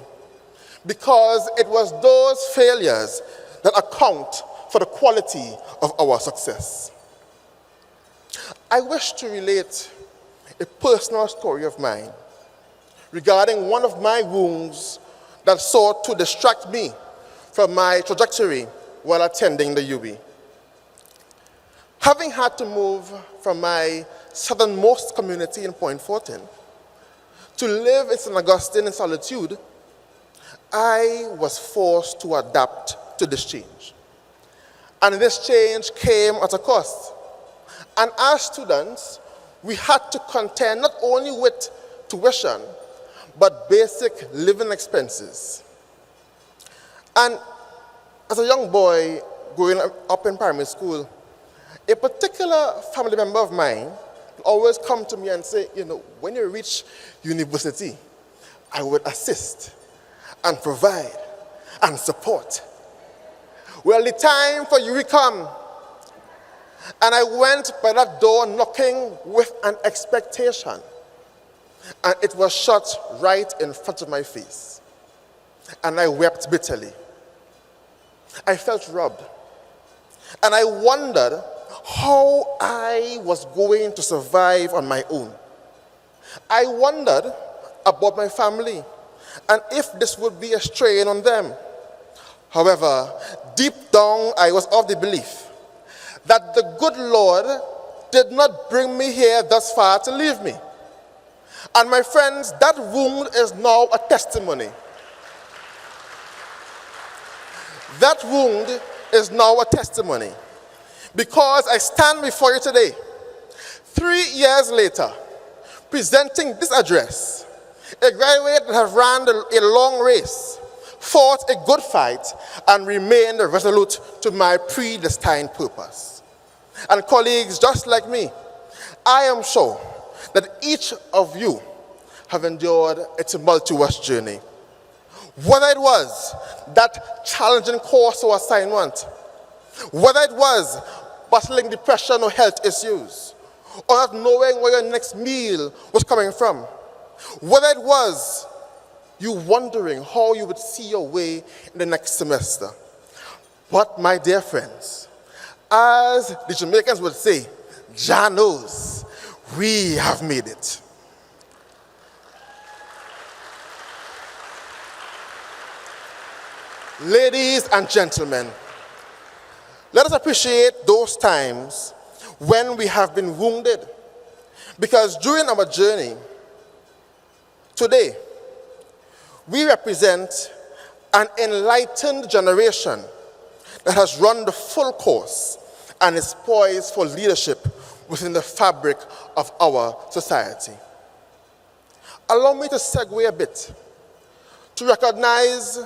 Because it was those failures that account for the quality of our success. I wish to relate a personal story of mine regarding one of my wounds that sought to distract me from my trajectory while attending the UWI. Having had to move from my southernmost community in Point Fortin to live in St. Augustine in solitude, I was forced to adapt to this change. And this change came at a cost. And as students, we had to contend not only with tuition, but basic living expenses. And as a young boy growing up in primary school, a particular family member of mine would always come to me and say, when you reach university, I would assist and provide and support. Well, the time for UWI come, and I went by that door knocking with an expectation, and it was shut right in front of my face, and I wept bitterly. I felt robbed, and I wondered how I was going to survive on my own. I wondered about my family, and if this would be a strain on them. However, deep down, I was of the belief that the good Lord did not bring me here thus far to leave me. And my friends, that wound is now a testimony. That wound is now a testimony. Because I stand before you today, 3 years later, presenting this address, a graduate that have ran a long race, fought a good fight, and remained resolute to my predestined purpose. And colleagues, just like me, I am sure that each of you have endured a tumultuous journey. Whether it was that challenging course or assignment, whether it was battling depression or health issues, or not knowing where your next meal was coming from, whether it was you wondering how you would see your way in the next semester. But my dear friends, as the Jamaicans would say, Jah knows, we have made it. Ladies and gentlemen, let us appreciate those times when we have been wounded, because during our journey, today, we represent an enlightened generation that has run the full course and is poised for leadership within the fabric of our society. Allow me to segue a bit to recognize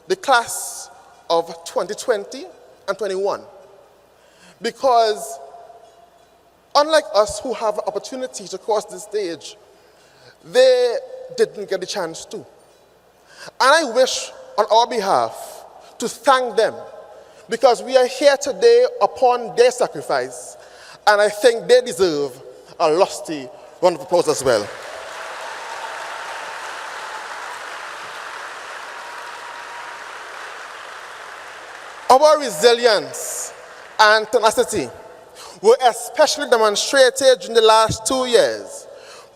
the class of 2020 and 21. Because unlike us who have opportunity to cross the stage, they didn't get the chance to. And I wish on our behalf to thank them, because we are here today upon their sacrifice, and I think they deserve a lusty round of applause as well. Our resilience and tenacity were especially demonstrated during the last 2 years,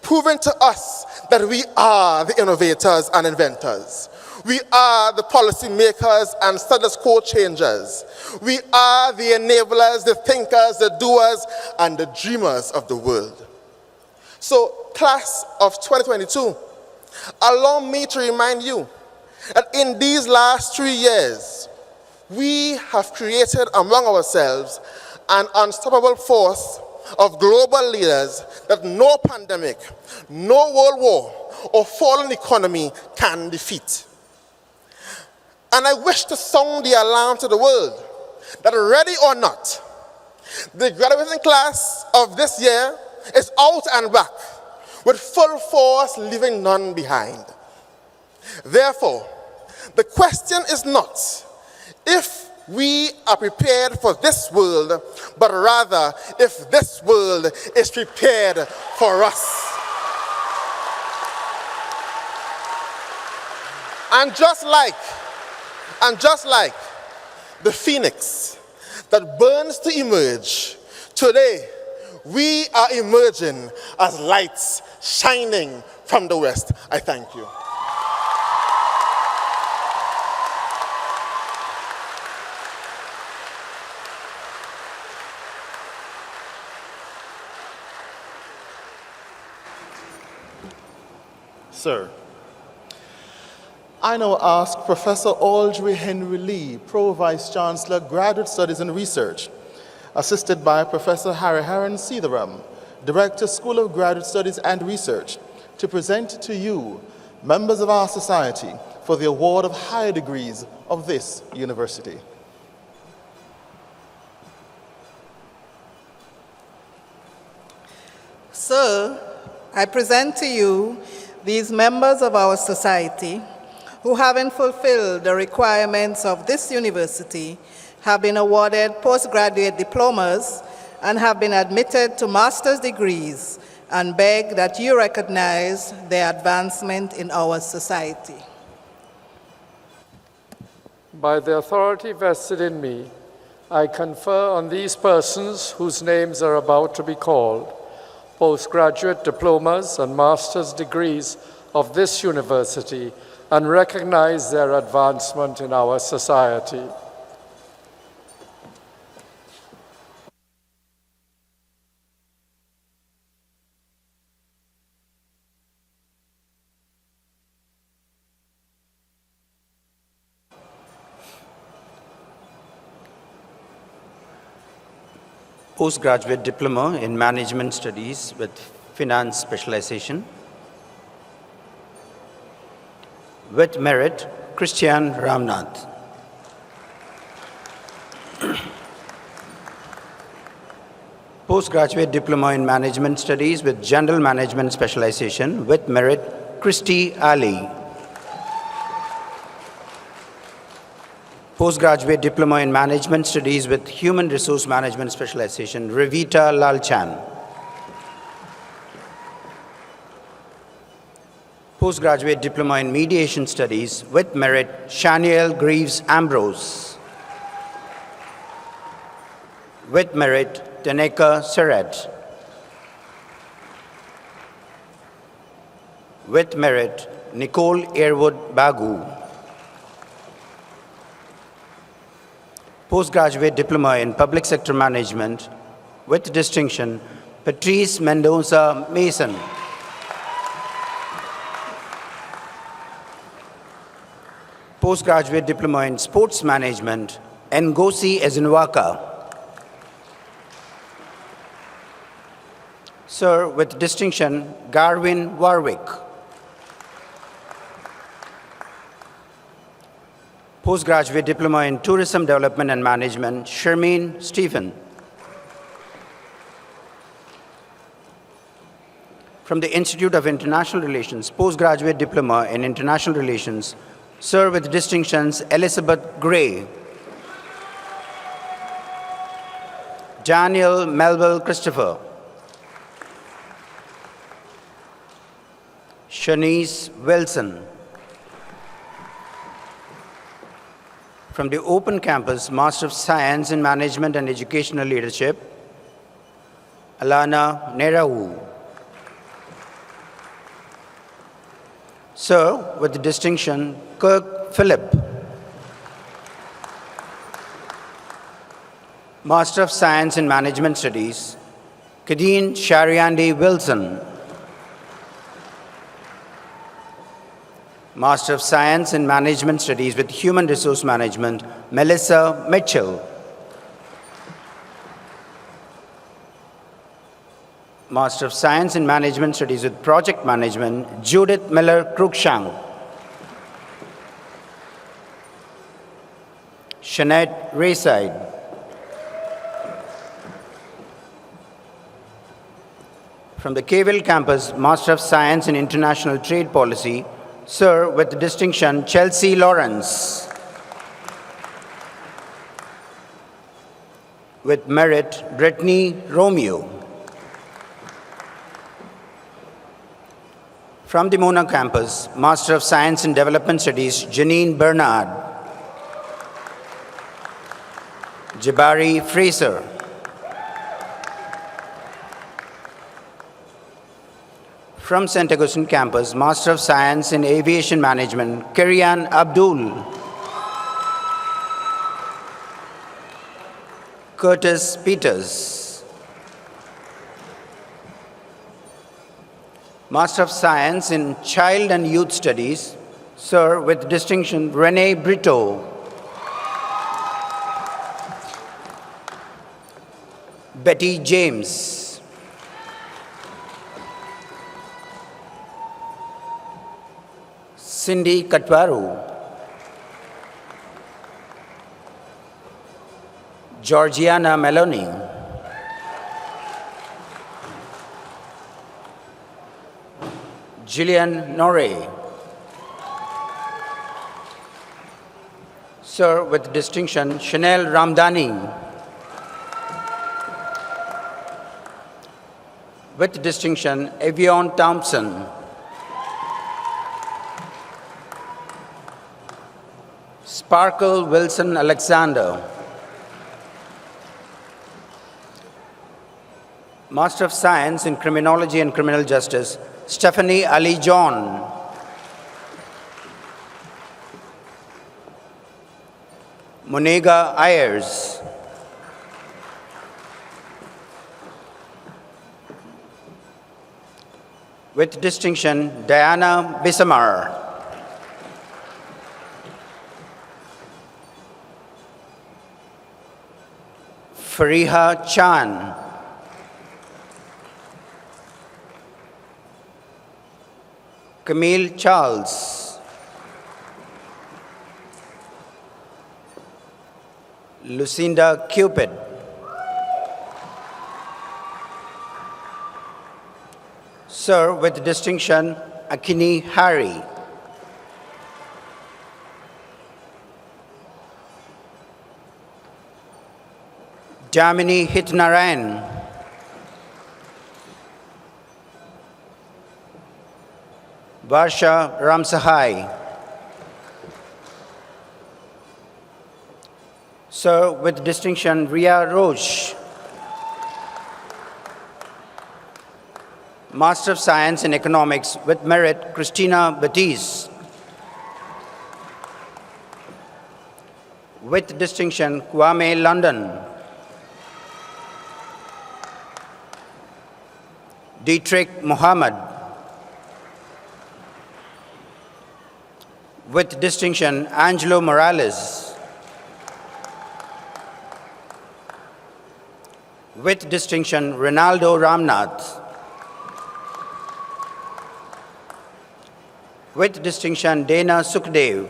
proving to us that we are the innovators and inventors. We are the policy makers and status quo changers. We are the enablers, the thinkers, the doers, and the dreamers of the world. So, class of 2022, allow me to remind you that in these last 3 years, we have created among ourselves an unstoppable force of global leaders that no pandemic, no world war, or fallen economy can defeat. And I wish to sound the alarm to the world that, ready or not, the graduating class of this year is out and back with full force, leaving none behind. Therefore, the question is not if we are prepared for this world, but rather if this world is prepared for us. And just like the phoenix that burns to emerge, today we are emerging as lights shining from the west. I thank you. Sir, I now ask Professor Audrey Henry Lee, Pro-Vice Chancellor, Graduate Studies and Research, assisted by Professor Hariharan Seetharam, Director, School of Graduate Studies and Research, to present to you, members of our society, for the award of higher degrees of this university. Sir, I present to you these members of our society who, having fulfilled the requirements of this university, have been awarded postgraduate diplomas and have been admitted to master's degrees, and beg that you recognize their advancement in our society. By the authority vested in me, I confer on these persons whose names are about to be called postgraduate diplomas and master's degrees of this university and recognize their advancement in our society. Postgraduate Diploma in Management Studies with Finance Specialization. With merit, Christian Ramnath. Postgraduate Diploma in Management Studies with General Management Specialization. With merit, Christy Ali. Postgraduate Diploma in Management Studies with Human Resource Management Specialization, Revita Lalchan. Postgraduate Diploma in Mediation Studies with merit, Shaniel Greaves Ambrose. With merit, Taneka Seret. With merit, Nicole Airwood Bagu. Postgraduate Diploma in Public Sector Management with distinction, Patrice Mendoza Mason. Postgraduate Diploma in Sports Management, Ngozi Ezinwaka. Sir, with distinction, Garwin Warwick. Postgraduate Diploma in Tourism Development and Management, Shermeen Stephen. From the Institute of International Relations, Postgraduate Diploma in International Relations, Sir with distinctions, Elizabeth Gray. Daniel Melville Christopher. Shanice Wilson. From the Open Campus, Master of Science in Management and Educational Leadership, Alana Nerahu. Sir, with distinction, Kirk Phillip. Master of Science in Management Studies, Kadeen Shariandi Wilson. Master of Science in Management Studies with Human Resource Management, Melissa Mitchell. Master of Science in Management Studies with Project Management, Judith Miller Cruikshank. Shanette Rayside. From the Cavell campus, Master of Science in International Trade Policy, Sir with distinction, Chelsea Lawrence. With merit, Brittany Romeo. From the Mona campus, Master of Science in Development Studies, Janine Bernard. Jabari Fraser. From St. Augustine campus, Master of Science in Aviation Management, Kirian Abdul. Curtis Peters. Master of Science in Child and Youth Studies, Sir with distinction, Renee Brito. Betty James. Cindy Katwaru. Georgiana Meloni. Gillian Norrie. Sir with distinction, Chanel Ramdani. With distinction, Evion Thompson. Sparkle Wilson Alexander. Master of Science in Criminology and Criminal Justice, Stephanie Ali John. Munega Ayers. With distinction, Diana Bisamar. Fariha Chan. Camille Charles. Lucinda Cupid. Sir with distinction, Akini Hari. Jamini Hitnarayan. Varsha Ramsahai. Sir with distinction, Ria Roche. Master of Science in Economics with merit, Christina Batiste. With distinction, Kwame London. Dietrich Mohammed. With distinction, Angelo Morales. With distinction, Ronaldo Ramnath. With distinction, Dana Sukhdev.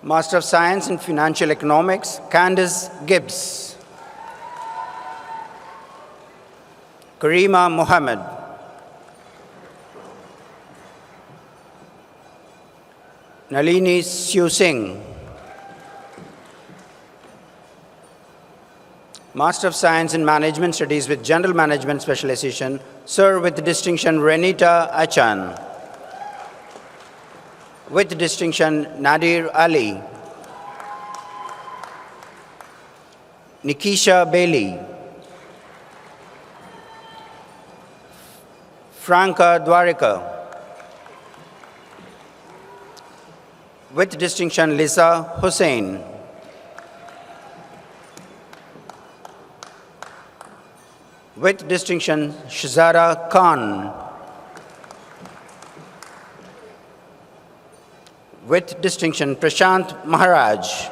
Master of Science in Financial Economics, Candice Gibbs. Karima Mohammed. Nalini Siu Singh. Master of Science in Management Studies with General Management Specialization, Sir with distinction Renita Achan. With distinction Nadir Ali. Nikisha Bailey. Franca Dwarika. With distinction Lisa Hussain. With distinction Shazara Khan. With distinction Prashant Maharaj.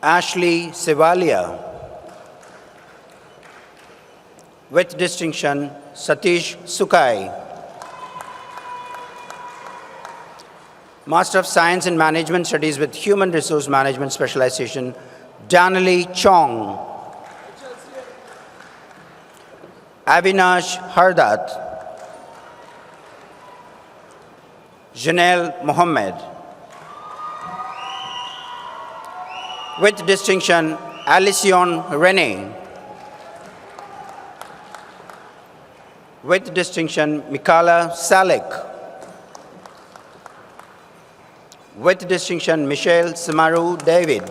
Ashley Sevalia. With distinction Satish Sukai. Master of Science in Management Studies with Human Resource Management Specialization, Danali Chong. Avinash Hardat. Janelle Mohammed. With distinction, Alison Rene. With distinction, Mikala Salik. With distinction, Michelle Samaru David.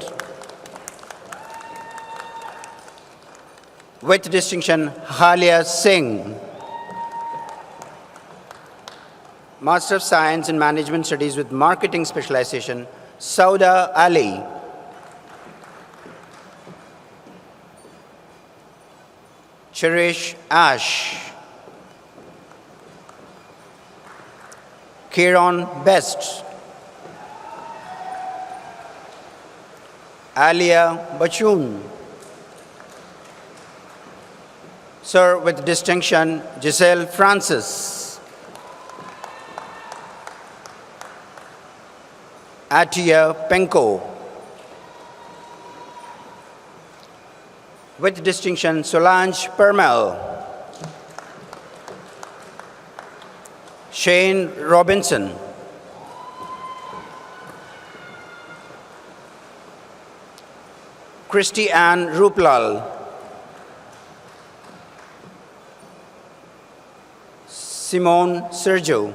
With distinction, Halia Singh. Master of Science in Management Studies with Marketing Specialization, Sauda Ali. Cherish Ash. Kieron Best. Alia Bachun. Sir with distinction, Giselle Francis. Atia Penko. With distinction, Solange Permel. Shane Robinson. Christy Ann Ruplal. Simone Sergio.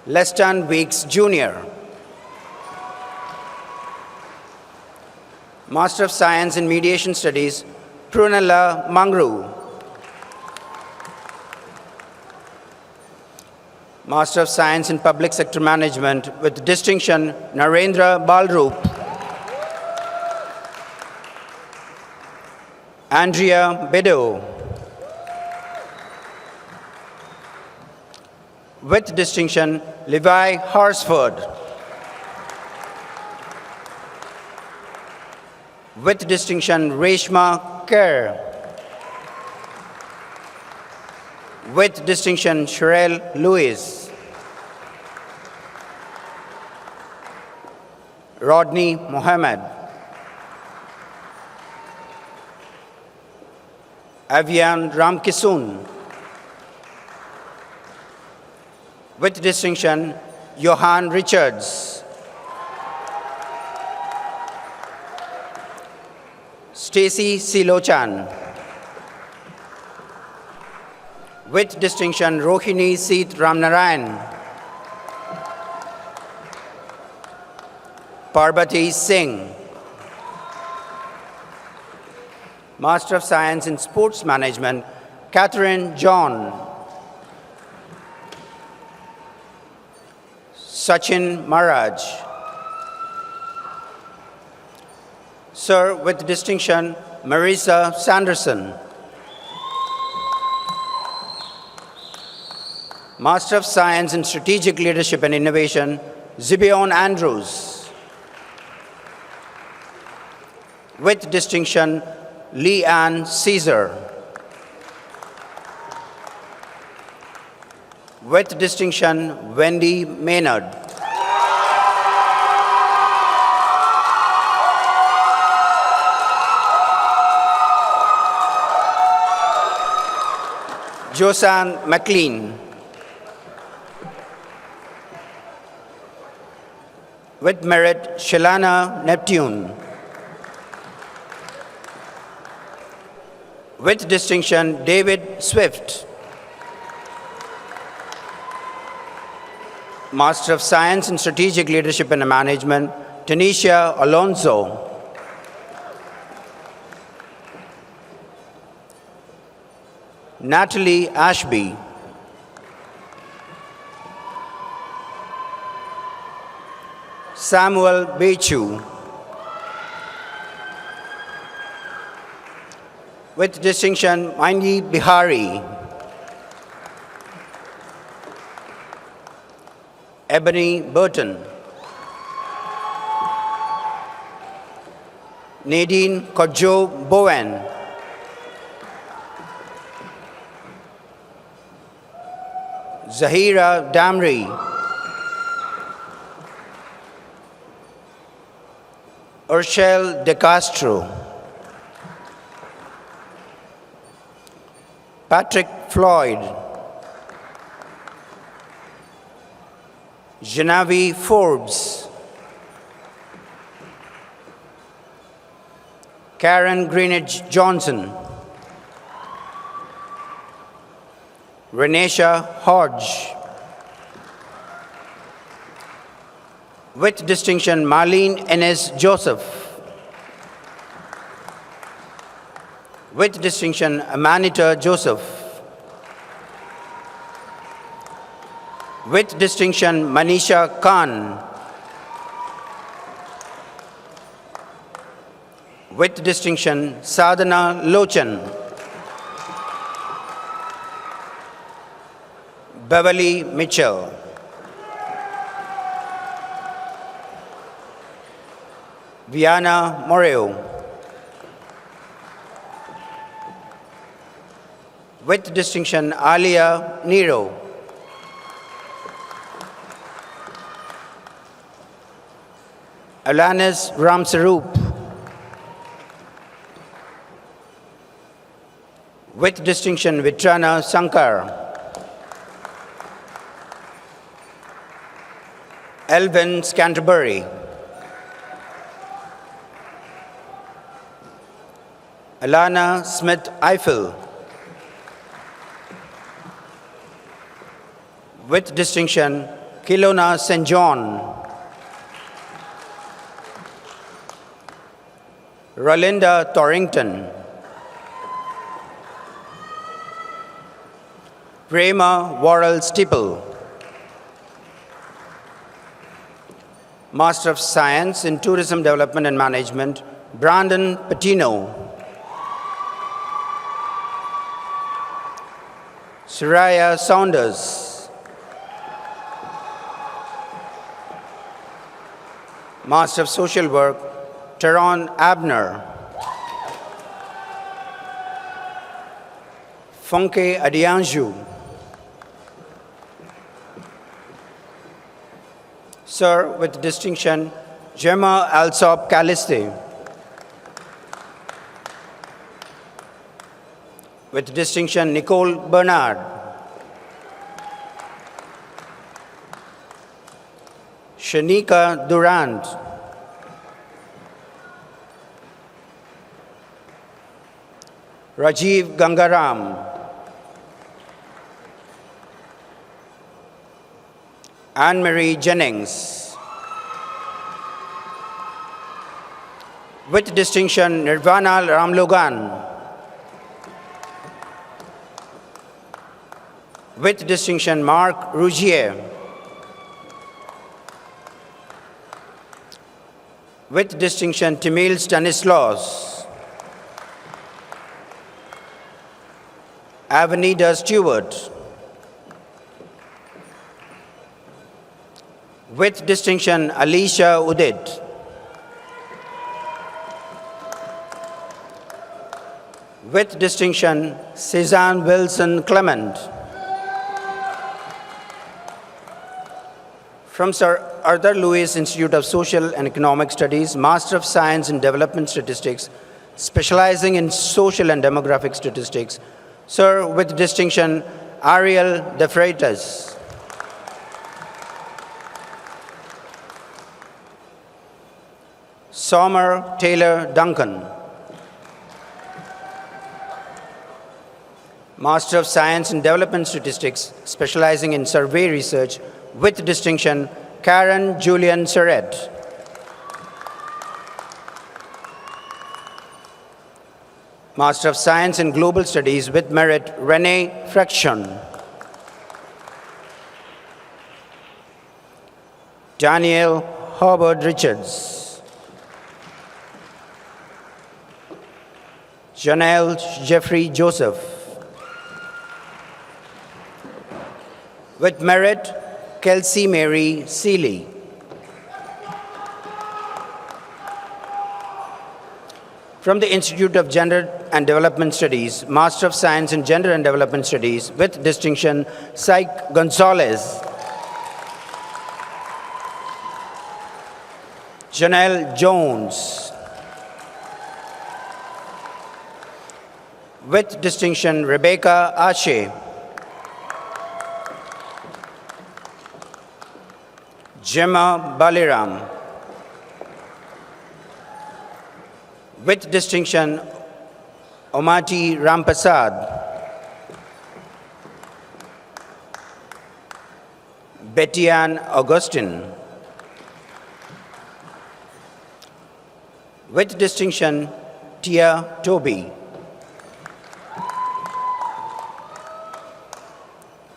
Leston Weeks Jr. Master of Science in Mediation Studies, Prunella Mangru. Master of Science in Public Sector Management with distinction, Narendra Balrup. Andrea Bedo. With distinction, Levi Horsford. With distinction, Reshma Kerr. With distinction, Sherelle Lewis. Rodney Mohammed. Avian Ramkisun. With distinction, Johan Richards. Stacy Silochan. With distinction, Rohini Seet Ramnarayan. Parbati Singh. Master of Science in Sports Management, Catherine John. Sachin Maharaj. Sir with distinction, Marisa Sanderson. Master of Science in Strategic Leadership and Innovation, Zibion Andrews. With distinction, Lee Ann Caesar. With distinction, Wendy Maynard. Josanne McLean. With merit, Shalana Neptune. With distinction, David Swift. Master of Science in Strategic Leadership and Management, Tanisha Alonso. Natalie Ashby. Samuel Bechu. With distinction, Mindy Bihari. Ebony Burton. Nadine Kodjo Bowen. Zahira Damri. Urshel De Castro. Patrick Floyd. Genevieve Forbes. Karen Greenidge Johnson. Renesha Hodge. With distinction, Marlene Enes Joseph. With distinction, Amanita Joseph. With distinction, Manisha Khan. With distinction, Sadhana Lochan. Beverly Mitchell. Viana Moreo. With distinction, Alia Nero. Alanis Ramsaroop. With distinction, Vitrana Sankar. Elvin Scanterbury. Alana Smith Eiffel. With distinction, Kilona St. John. Rolinda Torrington. Prema Worrell Steeple. Master of Science in Tourism Development and Management, Brandon Patino. Soraya Saunders. Master of Social Work, Teron Abner. Funke Adianju. Sir, with distinction, Gemma Alsop Caliste. With distinction, Nicole Bernard. Shanika Durant. Rajiv Gangaram. Anne-Marie Jennings. With distinction, Nirvana Ramlogan. With distinction, Marc Rougier. With distinction, Timil Stanislaus. Avenida Stewart. With distinction, Alicia Udit. With distinction, Cezanne Wilson Clement. From Sir Arthur Lewis Institute of Social and Economic Studies, Master of Science in Development Statistics, specializing in social and demographic statistics, Sir with distinction, Ariel De Freitas. Sommer Taylor Duncan. Master of Science in Development Statistics, specializing in survey research, with distinction, Karen Julian Surratt. Master of Science in Global Studies, with merit, Renee Frection. Daniel Howard Richards. Janelle Jeffrey Joseph. With merit, Kelsey Mary Seeley. From the Institute of Gender and Development Studies, Master of Science in Gender and Development Studies, with distinction, Syke Gonzalez. Janelle Jones. With distinction, Rebecca Ashe. Gemma Baliram. With distinction, Omati Rampasad. Betty Ann Augustine. With distinction, Tia Toby.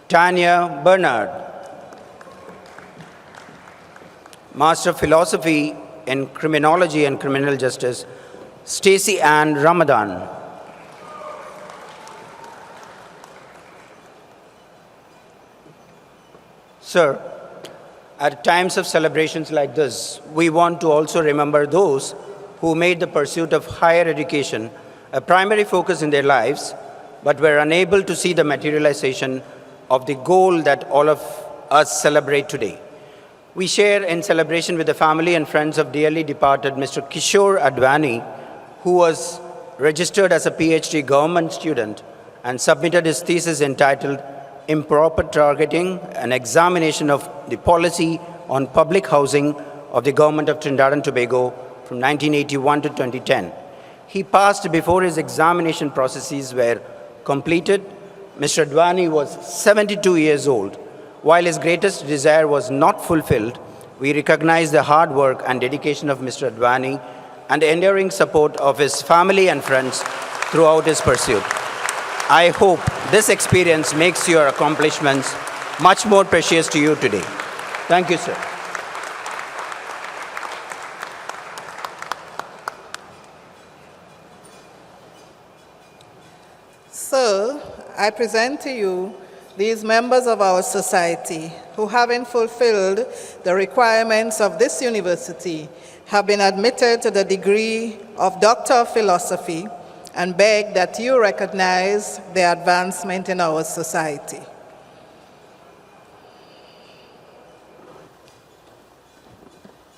Tanya Bernard. Master of Philosophy in Criminology and Criminal Justice, Stacey Ann Ramadan. Sir, at times of celebrations like this, we want to also remember those who made the pursuit of higher education a primary focus in their lives, but were unable to see the materialization of the goal that all of us celebrate today. We share in celebration with the family and friends of dearly departed Mr. Kishore Advani, who was registered as a PhD government student and submitted his thesis entitled Improper Targeting, an Examination of the Policy on Public Housing of the Government of Trinidad and Tobago from 1981 to 2010. He passed before his examination processes were completed. Mr. Advani was 72 years old. While his greatest desire was not fulfilled, we recognize the hard work and dedication of Mr. Advani and the enduring support of his family and friends throughout his pursuit. I hope this experience makes your accomplishments much more precious to you today. Thank you, sir. Sir, I present to you these members of our society who, having fulfilled the requirements of this university, have been admitted to the degree of Doctor of Philosophy and beg that you recognize their advancement in our society.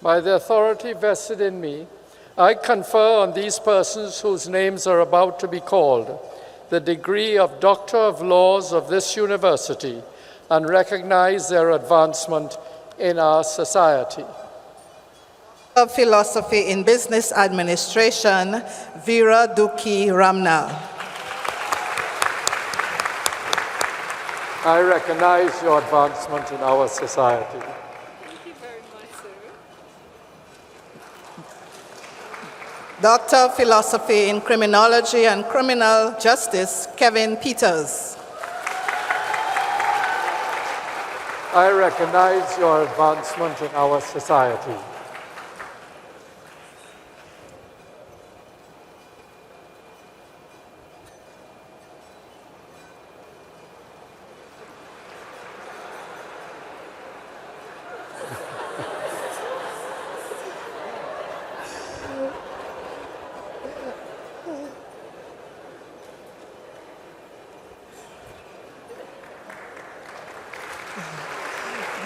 By the authority vested in me, I confer on these persons whose names are about to be called the degree of Doctor of Laws of this university and recognize their advancement in our society. Of Philosophy in Business Administration, Veera Duki Ramnal. I recognize your advancement in our society. Thank you very much, sir. Doctor of Philosophy in Criminology and Criminal Justice, Kevin Peters. I recognize your advancement in our society.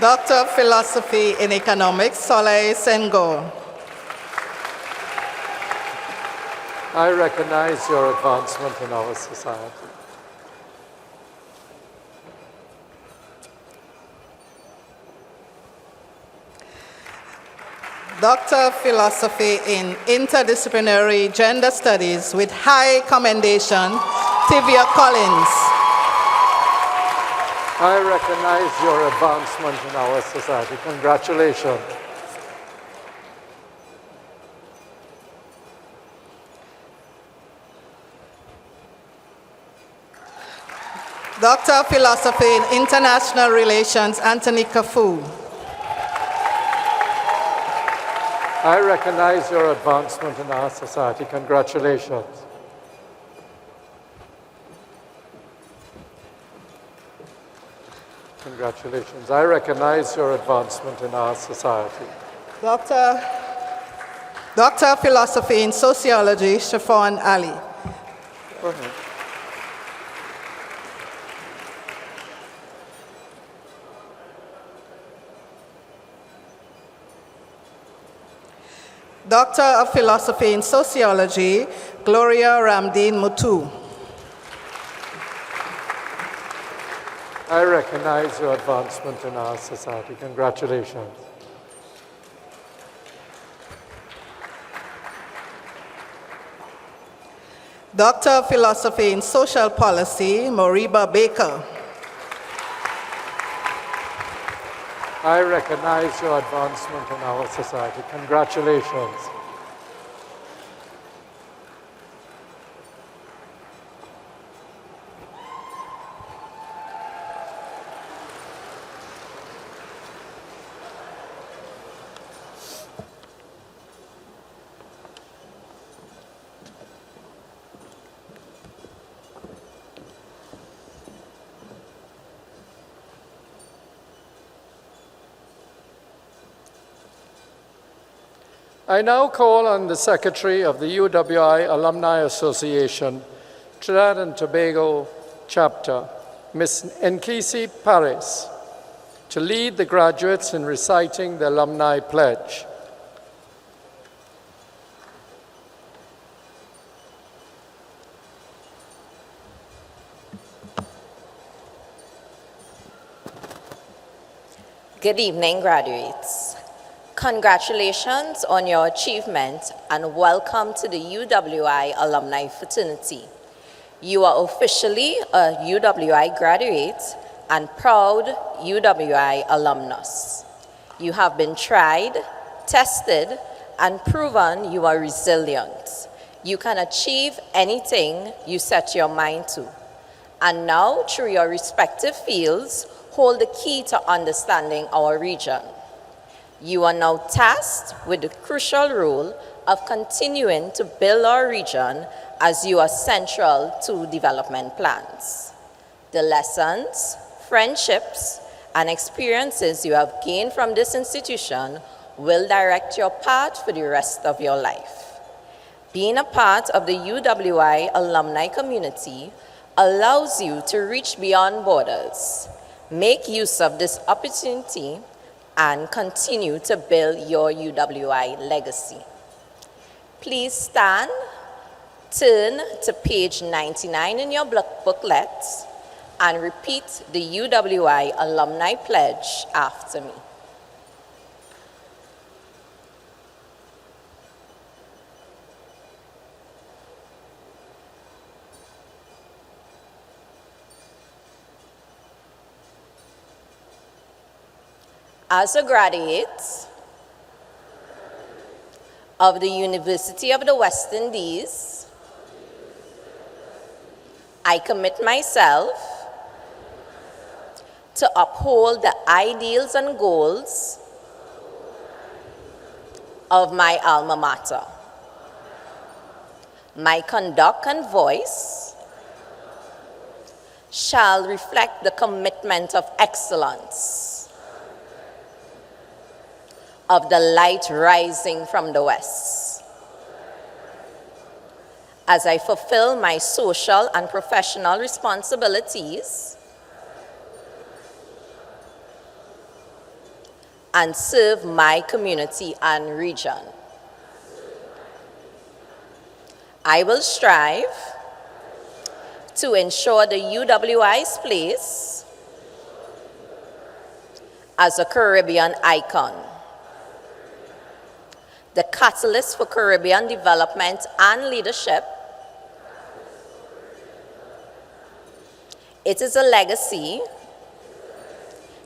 Doctor of Philosophy in Economics, Soleil Senghor. I recognize your advancement in our society. Doctor of Philosophy in Interdisciplinary Gender Studies with high commendation, Tivia Collins. I recognize your advancement in our society. Congratulations. Doctor of Philosophy in International Relations, Anthony Kafu. I recognize your advancement in our society. Congratulations. Congratulations. I recognize your advancement in our society. Doctor of Philosophy in Sociology, Shafon Ali. Go ahead. Doctor of Philosophy in Sociology, Gloria Ramdeen Mutu. I recognize your advancement in our society. Congratulations. Doctor of Philosophy in Social Policy, Moriba Baker. I recognize your advancement in our society. Congratulations. I now call on the Secretary of the UWI Alumni Association, Trinidad and Tobago Chapter, Ms. Nkisi Paris, to lead the graduates in reciting the Alumni Pledge. Good evening, graduates. Congratulations on your achievement and welcome to the UWI Alumni Fraternity. You are officially a UWI graduate and proud UWI alumnus. You have been tried, tested, and proven you are resilient. You can achieve anything you set your mind to. And now, through your respective fields, hold the key to understanding our region. You are now tasked with the crucial role of continuing to build our region as you are central to development plans. The lessons, friendships, and experiences you have gained from this institution will direct your path for the rest of your life. Being a part of the UWI alumni community allows you to reach beyond borders. Make use of this opportunity and continue to build your UWI legacy. Please stand, turn to page 99 in your booklet, and repeat the UWI Alumni Pledge after me. As a graduate of the University of the West Indies, I commit myself to uphold the ideals and goals of my alma mater. My conduct and voice shall reflect the commitment of excellence of the light rising from the west. As I fulfill my social and professional responsibilities, and serve my community and region. I will strive to ensure the UWI's place as a Caribbean icon, the catalyst for Caribbean development and leadership. It is a legacy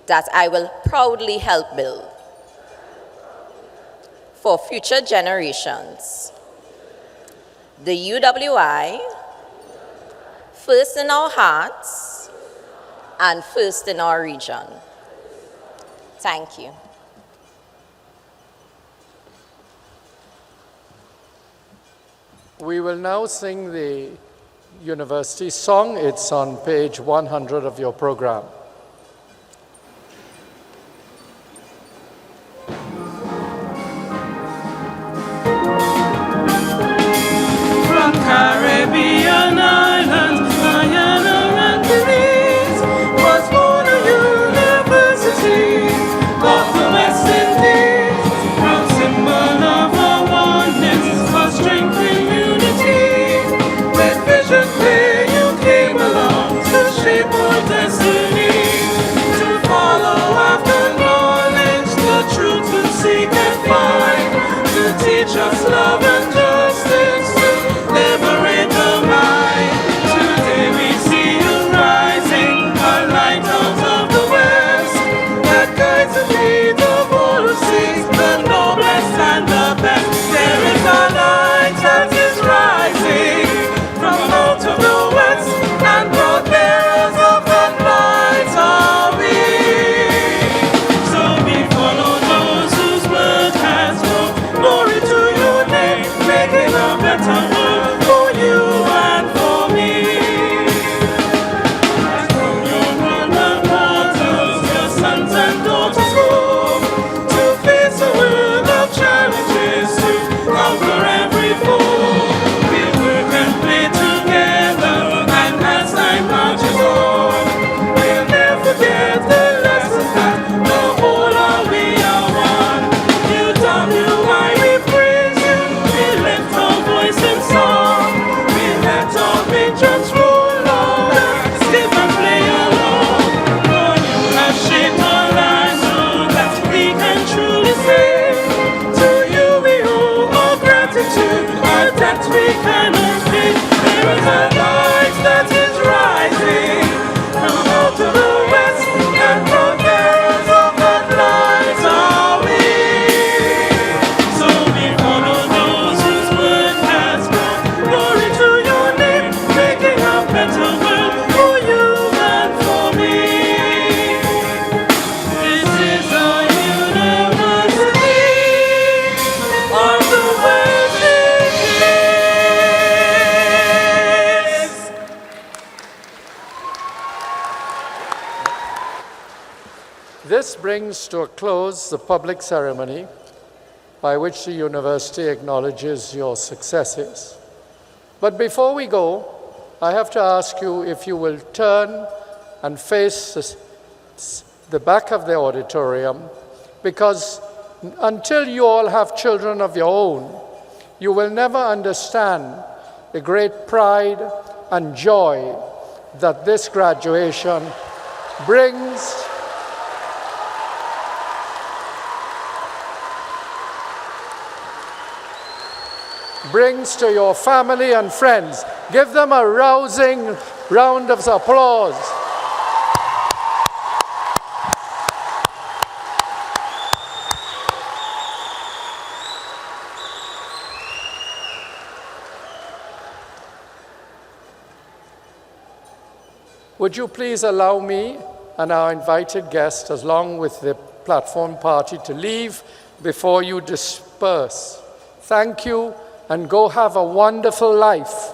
that I will proudly help build for future generations. The UWI, first in our hearts and first in our region. Thank you. We will now sing the university song. It's on page 100 of your program. From Caribbean islands, Guyana and Belize, was born a university of the West Indies, proud symbol of our oneness, our strength in unity. With vision clear, you came along to shape our destiny, to follow after knowledge, the truth to seek and find, to teach us love and justice, to liberate the mind. Today we see you rising, a light out of the west, that guides and leads of all who seek the noblest and the best. There is a light that is rising from out of the west, and broad bearers of that light are we. So we follow those whose word has brought glory to your name, making a better world for you and for me. As from your royal portals, your sons and daughters go to face a world of challenges, to conquer every foe. We'll work and play together, and as time marches on, we'll never forget the lessons that the whole are we are one. UWI, we praise you, we lift our voice in song, we let our patrons roll on, skip and play along. For you have shaped our lives so that we can truly say, to you we owe our gratitude, our debt we cannot pay. There is a light that is rising from out of the west, and broad bearers of that light are we. So we follow those whose word has brought glory to your name, making a better world for you and for me. This is our university of the West Indies. This brings to a close the public ceremony by which the university acknowledges your successes. But before we go, I have to ask you if you will turn and face the back of the auditorium, because until you all have children of your own, you will never understand the great pride and joy that this graduation brings to your family and friends. Give them a rousing round of applause. Would you please allow me and our invited guests, along with the platform party, to leave before you disperse? Thank you, and go have a wonderful life.